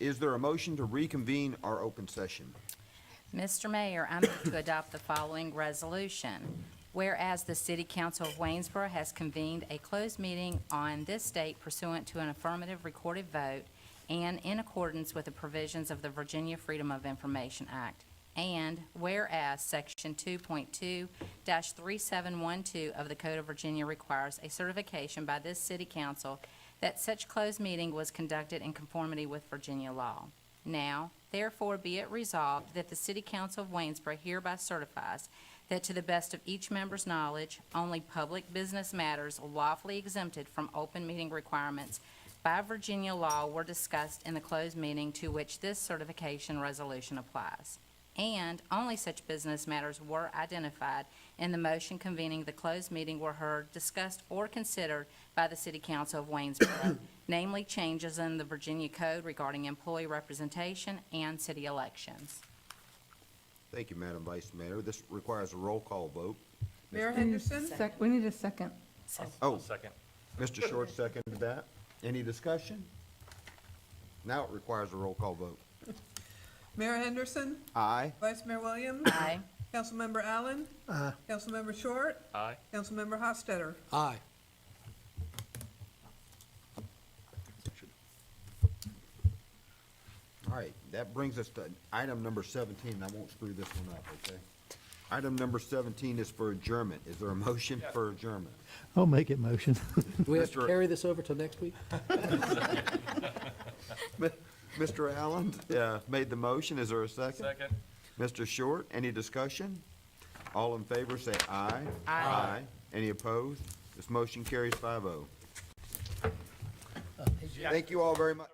Is there a motion to reconvene our open session? Mr. Mayor, I move to adopt the following resolution. Whereas the City Council of Waynesboro has convened a closed meeting on this date pursuant to an affirmative recorded vote and in accordance with the provisions of the Virginia Freedom of Information Act. And whereas Section 2.2-3712 of the Code of Virginia requires a certification by this City Council that such closed meeting was conducted in conformity with Virginia law. Now, therefore, be it resolved that the City Council of Waynesboro hereby certifies that to the best of each member's knowledge, only public business matters lawfully exempted from open meeting requirements by Virginia law were discussed in the closed meeting to which this certification resolution applies. And only such business matters were identified in the motion convening the closed meeting were heard, discussed, or considered by the City Council of Waynesboro, namely changes in the Virginia Code regarding employee representation and city elections. Thank you, Madam Vice Mayor. This requires a roll call vote. Mayor Henderson? We need a second. Oh, Second. Mr. Short seconded that. Any discussion? Now it requires a roll call vote. Mayor Henderson? Aye. Vice Mayor Williams? Aye. Councilmember Allen? Aye. Councilmember Short? Aye. Councilmember Hostetter? Aye. All right, that brings us to item number 17. I won't screw this one up, okay? Item number 17 is for adjournment. Is there a motion for adjournment? I'll make it motion. Do we have to Mr. carry this over till next week? Mr. Allen made the motion. Is there a second? Second. Mr. Short, any discussion? All in favor, say aye. Aye. Any opposed? This motion carries 5-0. Thank you all very much.